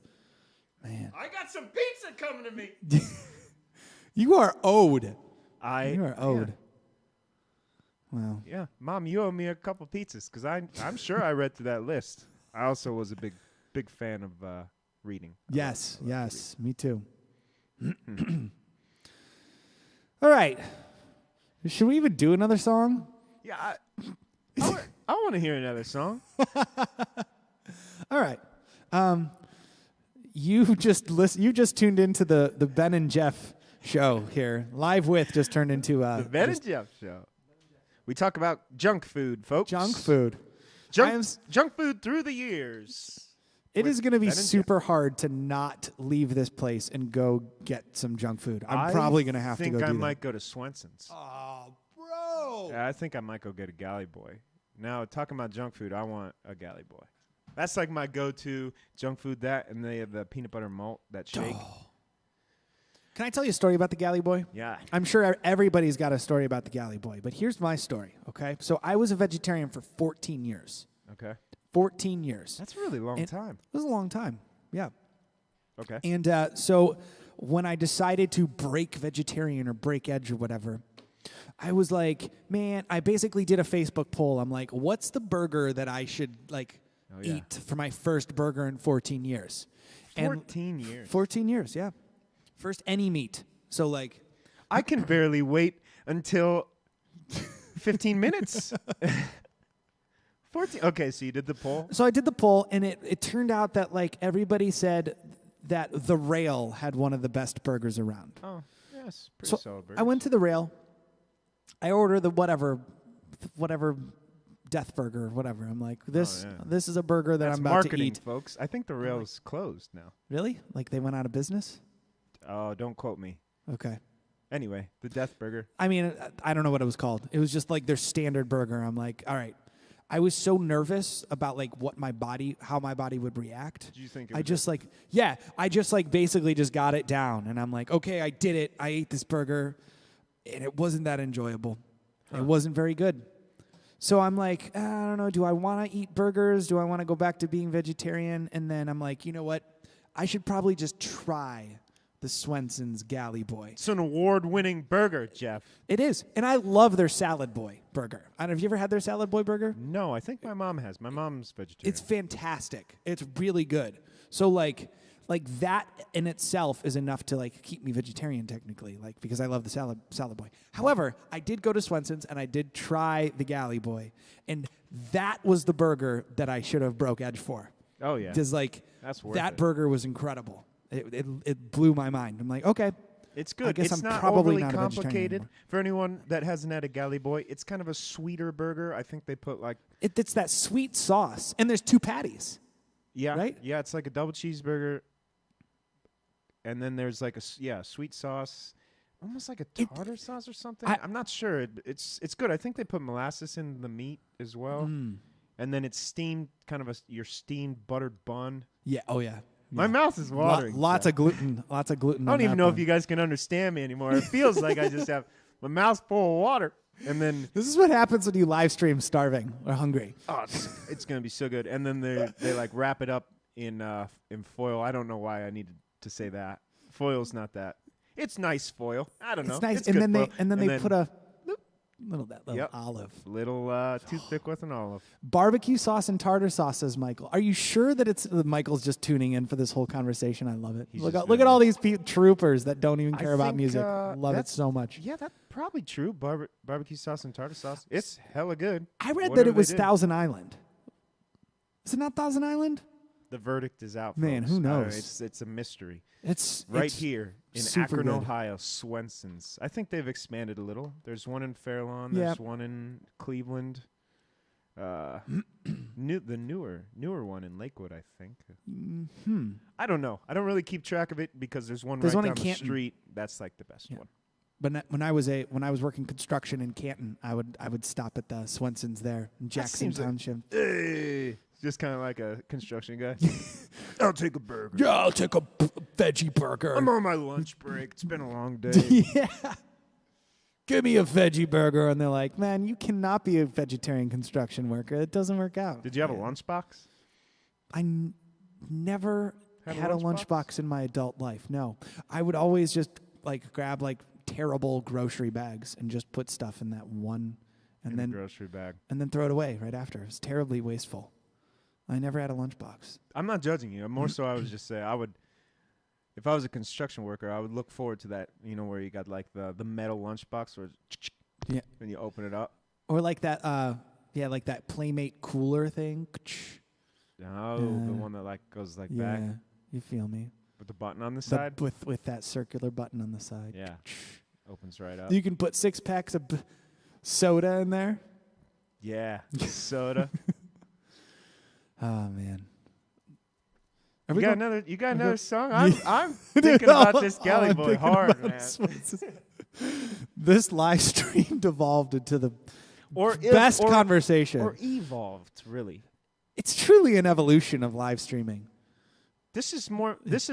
Man, I got some pizza coming to me. You are owed. You are owed. Yeah. Wow. Yeah, Mom, you owe me a couple pizzas because I'm sure I read through that list. I also was a big fan of reading. Yes, me too. All right. Should we even do another song? Yeah, I want to hear another song. All right. You just tuned into the Ben and Jeff show here. Live With just turned into The Ben and Jeff show. We talk about junk food, folks. Junk food. Junk food through the years. It is going to be super hard to not leave this place and go get some junk food. I'm probably going to have to go do that. I think I might go to Swenson's. Oh, bro. Yeah, I think I might go get a Galley Boy. Now, talking about junk food, I want a Galley Boy. That's like my go-to junk food, that, and they have the peanut butter malt, that shake. Oh. Can I tell you a story about the Galley Boy? Yeah. I'm sure everybody's got a story about the Galley Boy, but here's my story, okay? So I was a vegetarian for 14 years. Okay. 14 years. That's a really long time. It was a long time, yeah. Okay. And so when I decided to break vegetarian or break edge or whatever, I was like, man, I basically did a Facebook poll. I'm like, what's the burger that I should eat for my first burger in 14 years? 14 years. 14 years, yeah. First any meat. So I can barely wait until 15 minutes. 14. Okay, so you did the poll? So I did the poll, and it turned out that everybody said that the Rail had one of the best burgers around. Oh, yes, pretty solid burger. I went to the Rail. I ordered the whatever Death Burger or whatever. I'm like, this is a burger that I'm about to eat. Folks. I think the Rail is closed now. Really? Like they went out of business? Oh, don't quote me. Okay. Anyway, the Death Burger. I mean, I don't know what it was called. It was just like their standard burger. I'm like, all right. I was so nervous about how my body would react. Did you think it I just basically just got it down, and I'm like, okay, I did it. I ate this burger, and it wasn't that enjoyable. It wasn't very good. So I'm like, I don't know. Do I want to eat burgers? Do I want to go back to being vegetarian? And then I'm like, you know what? I should probably just try the Swenson's Galley Boy. It's an award-winning burger, Jeff. It is. And I love their Salad Boy burger. I don't know, have you ever had their Salad Boy burger? No, I think my mom has. My mom's vegetarian. It's fantastic. It's really good. So like that in itself is enough to keep me vegetarian technically, because I love the Salad Boy. However, I did go to Swenson's and I did try the Galley Boy, and that was the burger that I should have broke edge for. Oh yeah. Because that's worth that it. burger was incredible. It blew my mind. I'm like, okay. It's good. I guess it's I'm not probably overly not complicated for anyone that hasn't had a Galley Boy. It's kind of a sweeter burger. I think they put it's that sweet sauce, and there's 2 patties. Yeah. Right? Yeah, it's like a double cheeseburger, and then there's a sweet sauce, almost like a tartar sauce or something. I'm not sure. It's good. I think they put molasses in the meat as well, and then it's steamed, kind of your steamed buttered bun. Yeah. Oh yeah. My mouth is watering. Lots of gluten. Lots of gluten. I don't even know if you guys can understand me anymore. It feels like I just have my mouth full of water. And then this is what happens when you live stream starving or hungry. Oh, it's gonna be so good. And then they wrap it up in foil. I don't know why I needed to say that. Foil's not that. It's nice foil. I don't know. It's nice. It's and good then foil. they put a little olive. Little toothpick with an olive. Barbecue sauce and tartar sauce, says Michael. Are you sure that it's Michael's just tuning in for this whole conversation? I love it. Look at all these troopers that don't even care about music. Love it so much. Yeah, that's probably true. Barbecue sauce and tartar sauce. It's hella good. I read that it was Thousand Island. Is it not Thousand Island? The verdict is out. Man, folks. who knows? It's a mystery. It's here in Akron, Ohio, Swenson's. I think they've expanded a little. There's one in Fairlawn. There's one in Cleveland. The newer one in Lakewood, I think. I don't know. I don't really keep track of it because there's one right down the street. That's the best one. But when I was working construction in Canton, I would stop at the Swenson's there in Jackson Township. Hey, just kind of like a construction guy. I'll take a burger. Yeah, I'll take a veggie burger. I'm on my lunch break. It's been a long day. Yeah. Give me a veggie burger. And they're like, man, you cannot be a vegetarian construction worker. It doesn't work out. Did you have a lunchbox? I never had a lunchbox in my adult life. No. I would always just grab terrible grocery bags and just put stuff in that one and then grocery bag. And then throw it away right after. It was terribly wasteful. I never had a lunchbox. I'm not judging you. More so I was just say if I was a construction worker, I would look forward to that, where you got the metal lunchbox where and you open it up. Or that that Playmate cooler thing. Oh, the one that goes back. Yeah, you feel me. With the button on the side? With that circular button on the side. Yeah. Opens right up. You can put 6 packs of soda in there. Yeah, soda. Oh, man. You got another song? I'm thinking about this Galley Boy hard, man. This live stream devolved into the best conversation. Or evolved, really. It's truly an evolution of live streaming. This is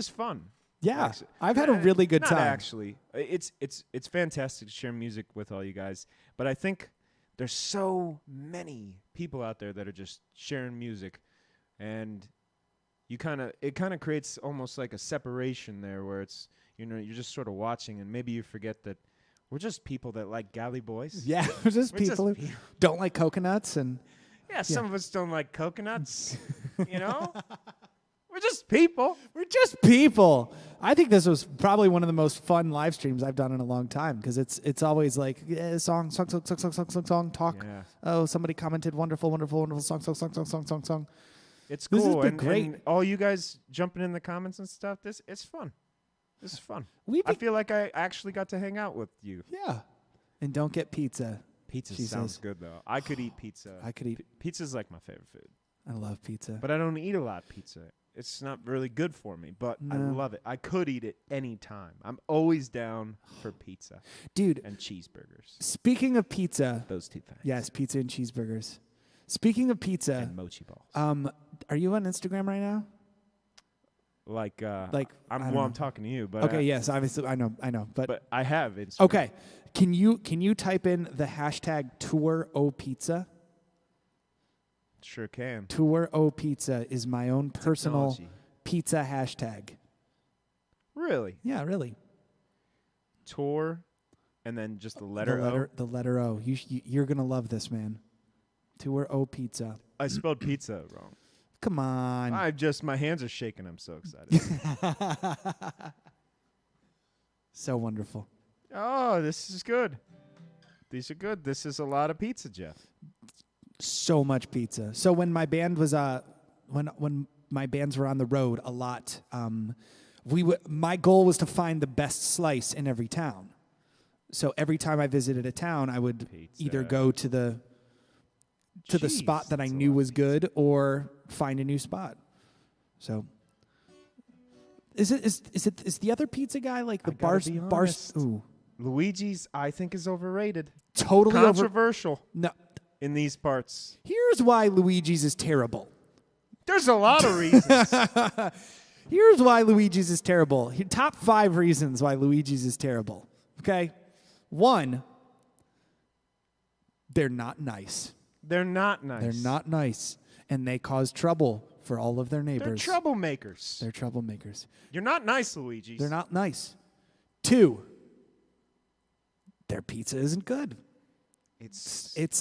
fun. Yeah, actually. I've had a really good time. Actually, it's fantastic to share music with all you guys. But I think there's so many people out there that are just sharing music, and it kind of creates almost like a separation there, where it's you're just sort of watching, and maybe you forget that we're just people that like Galley Boys. Yeah, we're just people who don't like coconuts, and some of us don't like coconuts. We're just people. We're just people. I think this was probably one of the most fun live streams I've done in a long time, because it's always song, talk. Yeah. Oh, somebody commented, wonderful song. It's cool. This has been great. And all you guys jumping in the comments and stuff, it's fun. This is fun. I feel like I actually got to hang out with you. Yeah. And don't get pizza. Pizza sounds good, though. I could eat pizza. Pizza's like my favorite food. I love pizza. But I don't eat a lot of pizza. It's not really good for me, but I love it. I could eat it any time. I'm always down for pizza. Dude. And cheeseburgers. Speaking of pizza. Those two things. Yes, pizza and cheeseburgers. Speaking of pizza. And mochi balls. Are you on Instagram right now? I'm talking to you, but okay, yes, obviously I know, but I have Instagram. Okay, can you type in the hashtag #TourOPizza? Sure can. #TourOPizza is my own personal pizza hashtag. Really? Yeah, really. Tour, and then just the letter O. The letter O. You're gonna love this, man. #TourOPizza. I spelled pizza wrong. Come on. My hands are shaking. I'm so excited. So wonderful. Oh, this is good. These are good. This is a lot of pizza, Jeff. So much pizza. So when my band was when my bands were on the road a lot, my goal was to find the best slice in every town. So every time I visited a town, I would either go to the spot that I knew was good, or find a new spot. So, is the other pizza guy like the bars? Ooh, Luigi's, I think, is overrated. Totally controversial. No, in these parts. Here's why Luigi's is terrible. There's a lot of reasons. Here's why Luigi's is terrible. Top 5 reasons why Luigi's is terrible. Okay, 1, they're not nice. They're not nice. They're not nice. And they cause trouble for all of their neighbors. They're troublemakers. They're troublemakers. You're not nice, Luigi's. They're not nice. 2, their pizza isn't good. It's just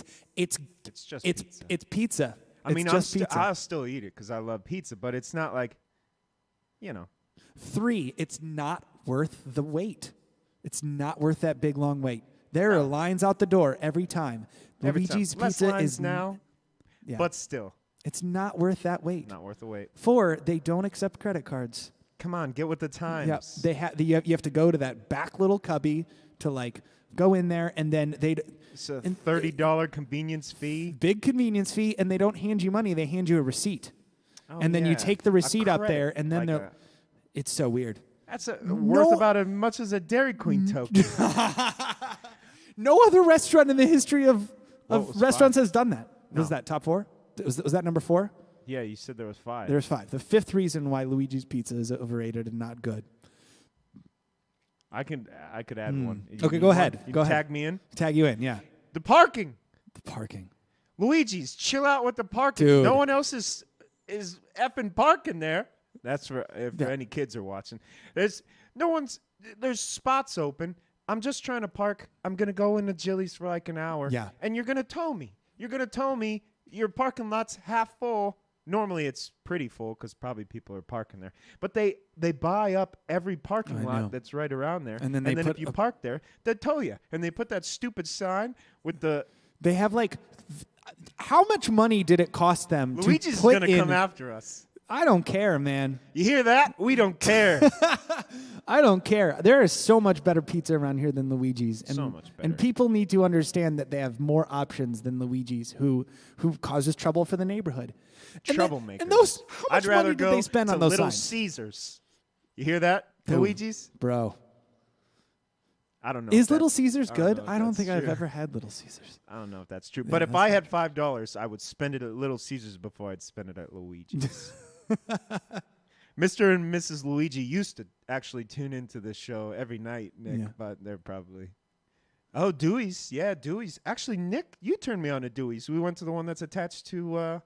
pizza. It's pizza. I mean, pizza. I'll still eat it because I love pizza, but it's not like, 3, it's not worth the wait. It's not worth that big, long wait. There are lines out the door every time. Luigi's pizza is now, but still. It's not worth that wait. Not worth the wait. 4, they don't accept credit cards. Come on, get with the times. Yeah, you have to go to that back little cubby to go in there, and then it's a $30 convenience fee. Big convenience fee, and they don't hand you money. They hand you a receipt. And then you take the receipt up there, and then it's so weird. That's worth about as much as a Dairy Queen token. No other restaurant in the history of restaurants 5? has done that. No. Was that top 4? Was that number 4? Yeah, you said there was 5. There's 5. The 5th reason why Luigi's Pizza is overrated and not good. I could add one. Okay, go ahead. You Go ahead. tag me in. Tag you in, yeah. The parking. The parking. Luigi's, chill out with the parking. Dude. No one else is effing parking there. That's for if any kids are watching. There's spots open. I'm just trying to park. I'm gonna go into Jilly's for like an hour. Yeah. And you're gonna tow me. Your parking lot's half full. Normally it's pretty full because probably people are parking there. But they buy up every parking lot that's right around there. And then if you park there, they tow you. And they put that stupid sign with the. They have like, how much money did it cost them Luigi's to put gonna come after us. I don't care, man. You hear that? We don't care. I don't care. There is so much better pizza around here than Luigi's. And, so much better. And people need to understand that they have more options than Luigi's, who causes trouble for the neighborhood. Troublemakers. And those, how much I'd rather money go did they spend to on those Little signs? Caesars. You hear that? Ooh, Luigi's? Bro. I don't know. Is Little Caesars good? know if I don't that's think I've true. ever had Little Caesars. I don't know if that's true. But if I had $5, I would spend it at Little Caesars before I'd spend it at Luigi's. Mr. and Mrs. Luigi used to actually tune into this show every night, Nick, but they're probably... Oh, Dewey's. Yeah, Dewey's. Actually, Nick, you turned me on to Dewey's. We went to the one that's attached to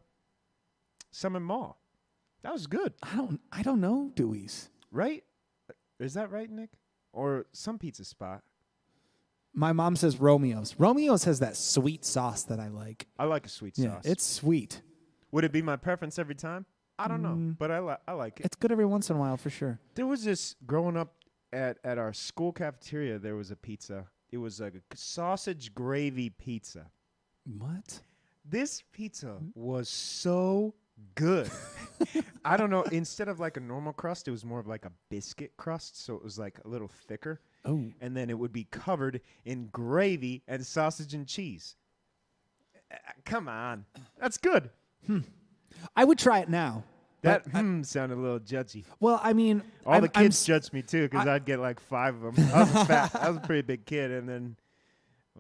Summit Mall. That was good. I don't know Dewey's. Right? Is that right, Nick? Or some pizza spot? My mom says Romeo's. Romeo's has that sweet sauce that I like. I like a sweet Yeah, sauce. it's sweet. Would it be my preference every time? I don't know, but I like it. It's good every once in a while for sure. There was this, growing up at our school cafeteria, there was a pizza. It was like a sausage gravy pizza. What? This pizza was so good. I don't know. Instead of like a normal crust, it was more of like a biscuit crust. So it was like a little thicker. Oh. And then it would be covered in gravy and sausage and cheese. Come on. That's good. I would try it now. That sounded a little judgy. Well, I mean, All the kids judged me too because I'd get like 5 of them. I was fat. I was a pretty big kid, and then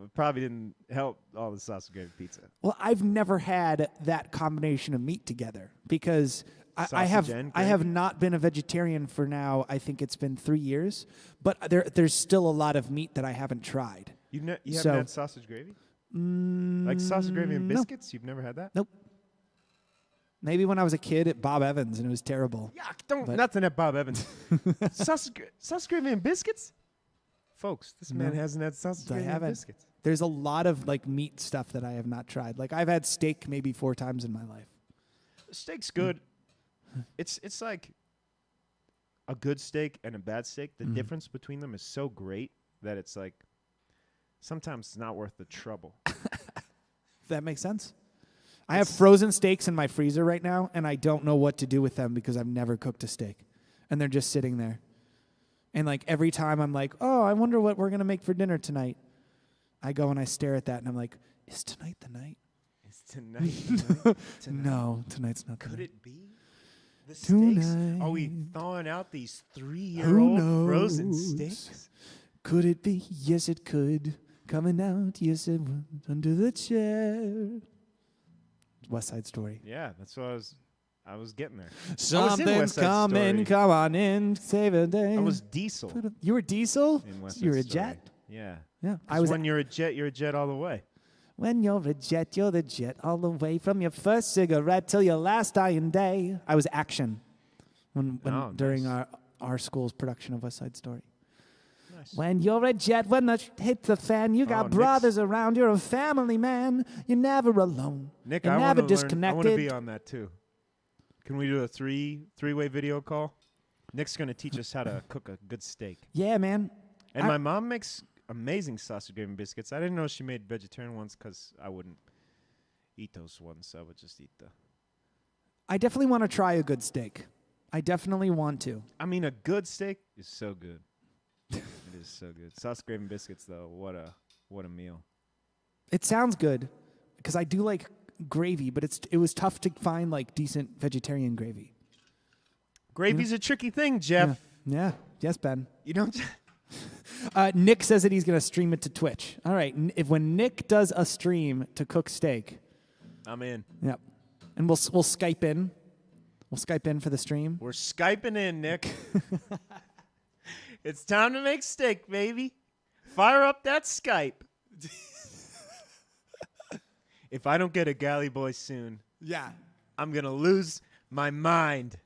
it probably didn't help all the sausage gravy pizza. Well, I've never had that combination of meat together because I have not been a vegetarian for now. I think it's been 3 years, but there's still a lot of meat that I haven't tried. You haven't had sausage gravy? Like sausage gravy and biscuits? You've never had that? Nope. Maybe when I was a kid at Bob Evans and it was terrible. Yuck, nothing at Bob Evans. sausage gravy and biscuits? Folks, this man hasn't had sausage gravy and biscuits. There's a lot of like meat stuff that I have not tried. Like I've had steak maybe 4 times in my life. Steak's good. It's like a good steak and a bad steak. The difference between them is so great that it's like sometimes it's not worth the trouble. That makes sense. I have frozen steaks in my freezer right now, and I don't know what to do with them because I've never cooked a steak. And they're just sitting there. And like every time I'm like, oh, I wonder what we're going to make for dinner tonight. I go and I stare at that, and I'm like, is tonight the night? Is tonight? No, tonight's not the night. Could it be? The steaks? Are we thawing out these 3-year-old frozen steaks? Could it be? Yes, it could. Coming out, yes, it would. Under the chair. West Side Story. Yeah, that's what I was getting there. Something's coming, come on in, save a day. I was Diesel. You were Diesel? In West Side You were a Story. jet? Yeah. Yeah. When you're a jet all the way. When you're a jet, you're the jet all the way from your first cigarette till your last dying day. I was Action during our school's production of West Side Story. Nice. When you're a jet, when the hits the fan, you got brothers around. You're a family man. You're never alone. Nick, you're never disconnected. I want to be on that too. Can we do a three-way video call? Nick's going to teach us how to cook a good steak. Yeah, man. And my mom makes amazing sausage gravy and biscuits. I didn't know she made vegetarian ones because I wouldn't eat those ones. I would just eat I definitely want to try a good steak. I definitely want to. I mean, a good steak is so good. It is so good. Sausage gravy and biscuits, though, what a meal. It sounds good because I do like gravy, but it was tough to find like decent vegetarian gravy. Gravy's a tricky thing, Jeff. Yeah. Yes, Ben. You don't. Nick says that he's going to stream it to Twitch. All right. When Nick does a stream to cook steak, I'm in. yep, and we'll Skype in. We'll Skype in for the stream. We're Skyping in, Nick. It's time to make steak, baby. Fire up that Skype. If I don't get a galley boy soon, Yeah. I'm gonna lose my mind.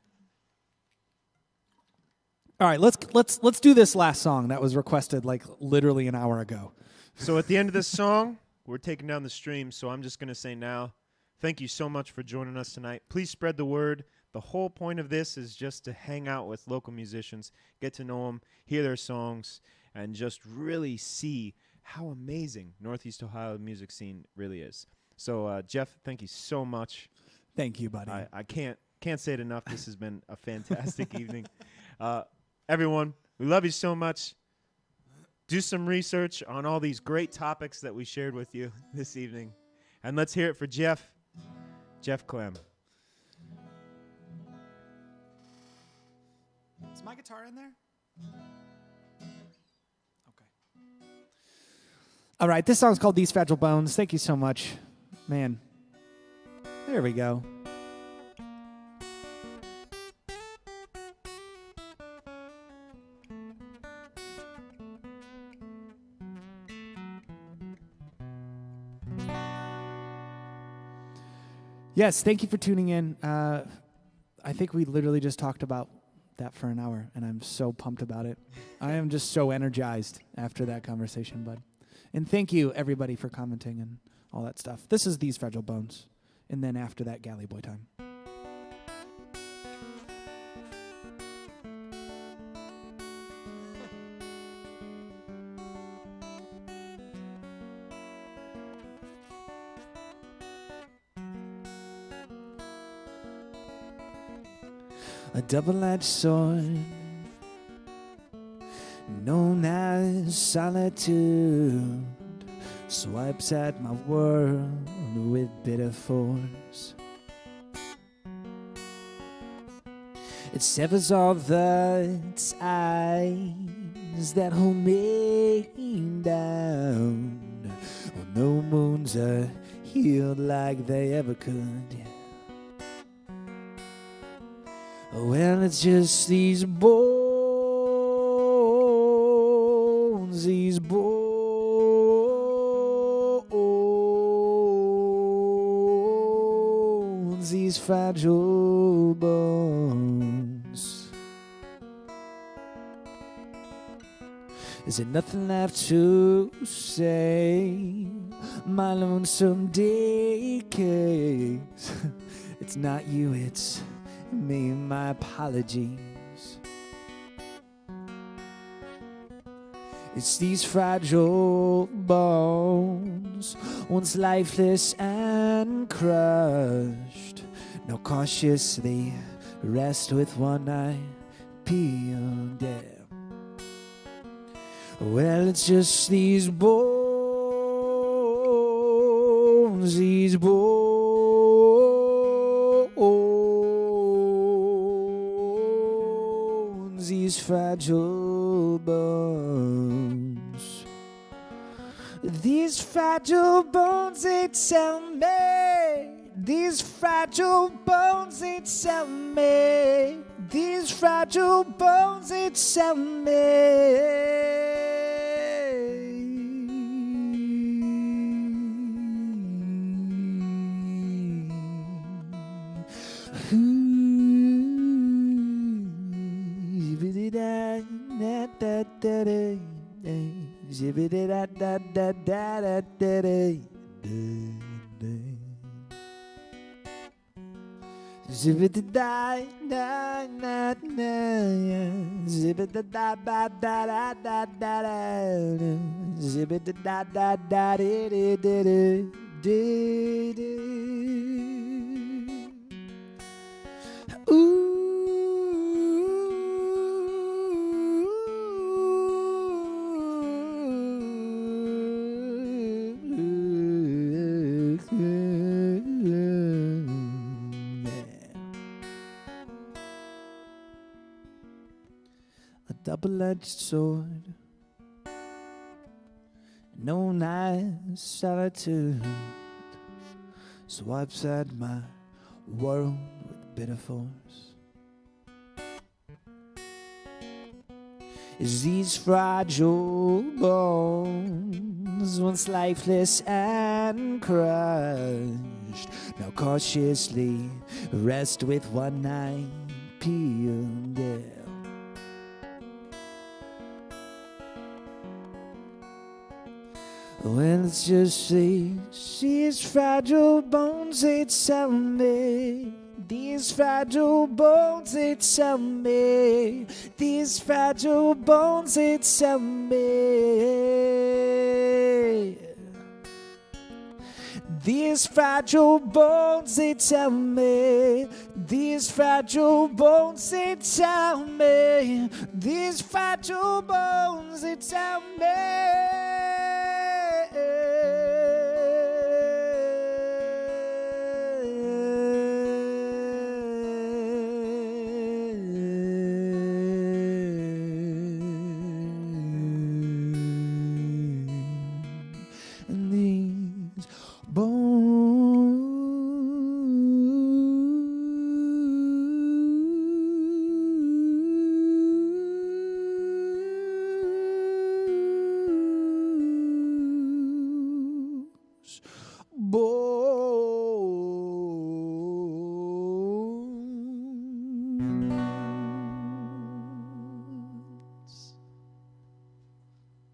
All right, let's do this last song that was requested like literally an hour ago. So at the end of this song, we're taking down the stream. So I'm just gonna say now, thank you so much for joining us tonight. Please spread the word. The whole point of this is just to hang out with local musicians, get to know them, hear their songs, and just really see how amazing Northeast Ohio music scene really is. So Jeff, thank you so much. Thank you, buddy. I can't say it enough. This has been a fantastic evening. Everyone, we love you so much. Do some research on all these great topics that we shared with you this evening. And let's hear it for Jeff Klemm. Is my guitar in there? Okay. All right, this song's called These Fragile Bones. Thank you so much. Man. There we go. Yes, thank you for tuning in. I think we literally just talked about that for an hour, and I'm so pumped about it. I am just so energized after that conversation, bud. And thank you, everybody, for commenting and all that stuff. This is These Fragile Bones, and then after that, Galley Boy time. A double-edged sword known as solitude swipes at my world with bitter force. It severs all the ties that hold me down. Well, no wounds are healed like they ever could. Well, it's just these bones, these fragile bones. Is there nothing left to say? My lonesome decay. It's not you, it's me, my apologies. It's these fragile bones, once lifeless and crushed, now cautiously rest with one eye peeled. Yeah. Well, it's just these bones, these fragile bones. These fragile bones, they tell me. These fragile bones, they tell me. These fragile bones, they tell me. A double-edged sword. No nice solitude swipes at my world with bitter force. Is these fragile bones, once lifeless and crushed, now cautiously rest with one eye peeled out. Well, let's just say these fragile bones, they tell me. These fragile bones, they tell me. These fragile bones, they tell me. These fragile bones, they tell me. These fragile bones, they tell me. These fragile bones, they tell me.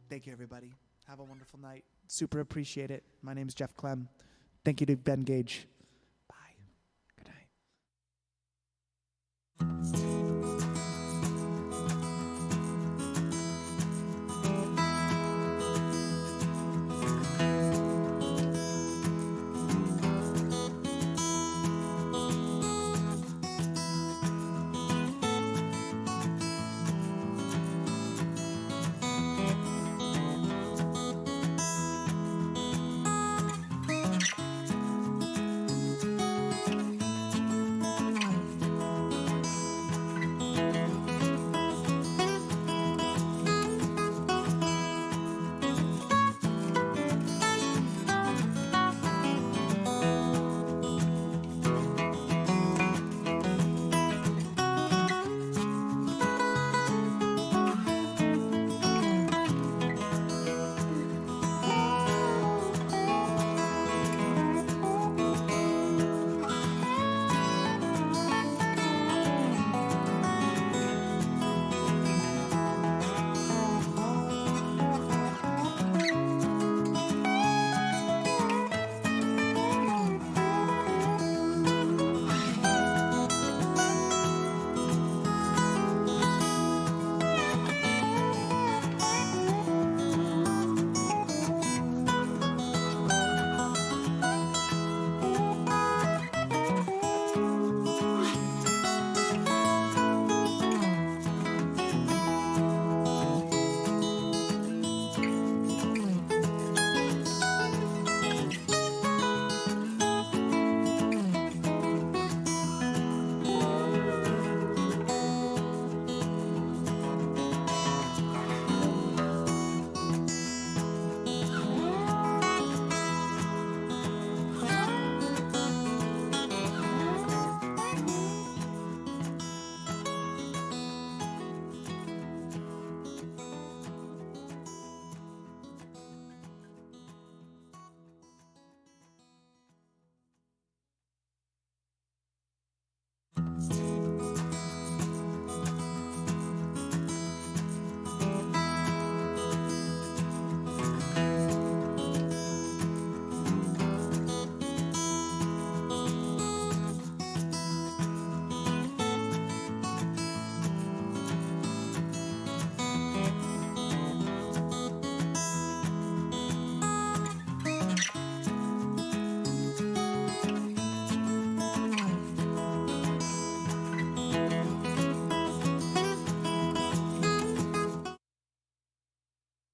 Thank you, everybody. Have a wonderful night. Super appreciate it. My name is Jeff Klemm. Thank you to Ben Gage. Bye. Good night.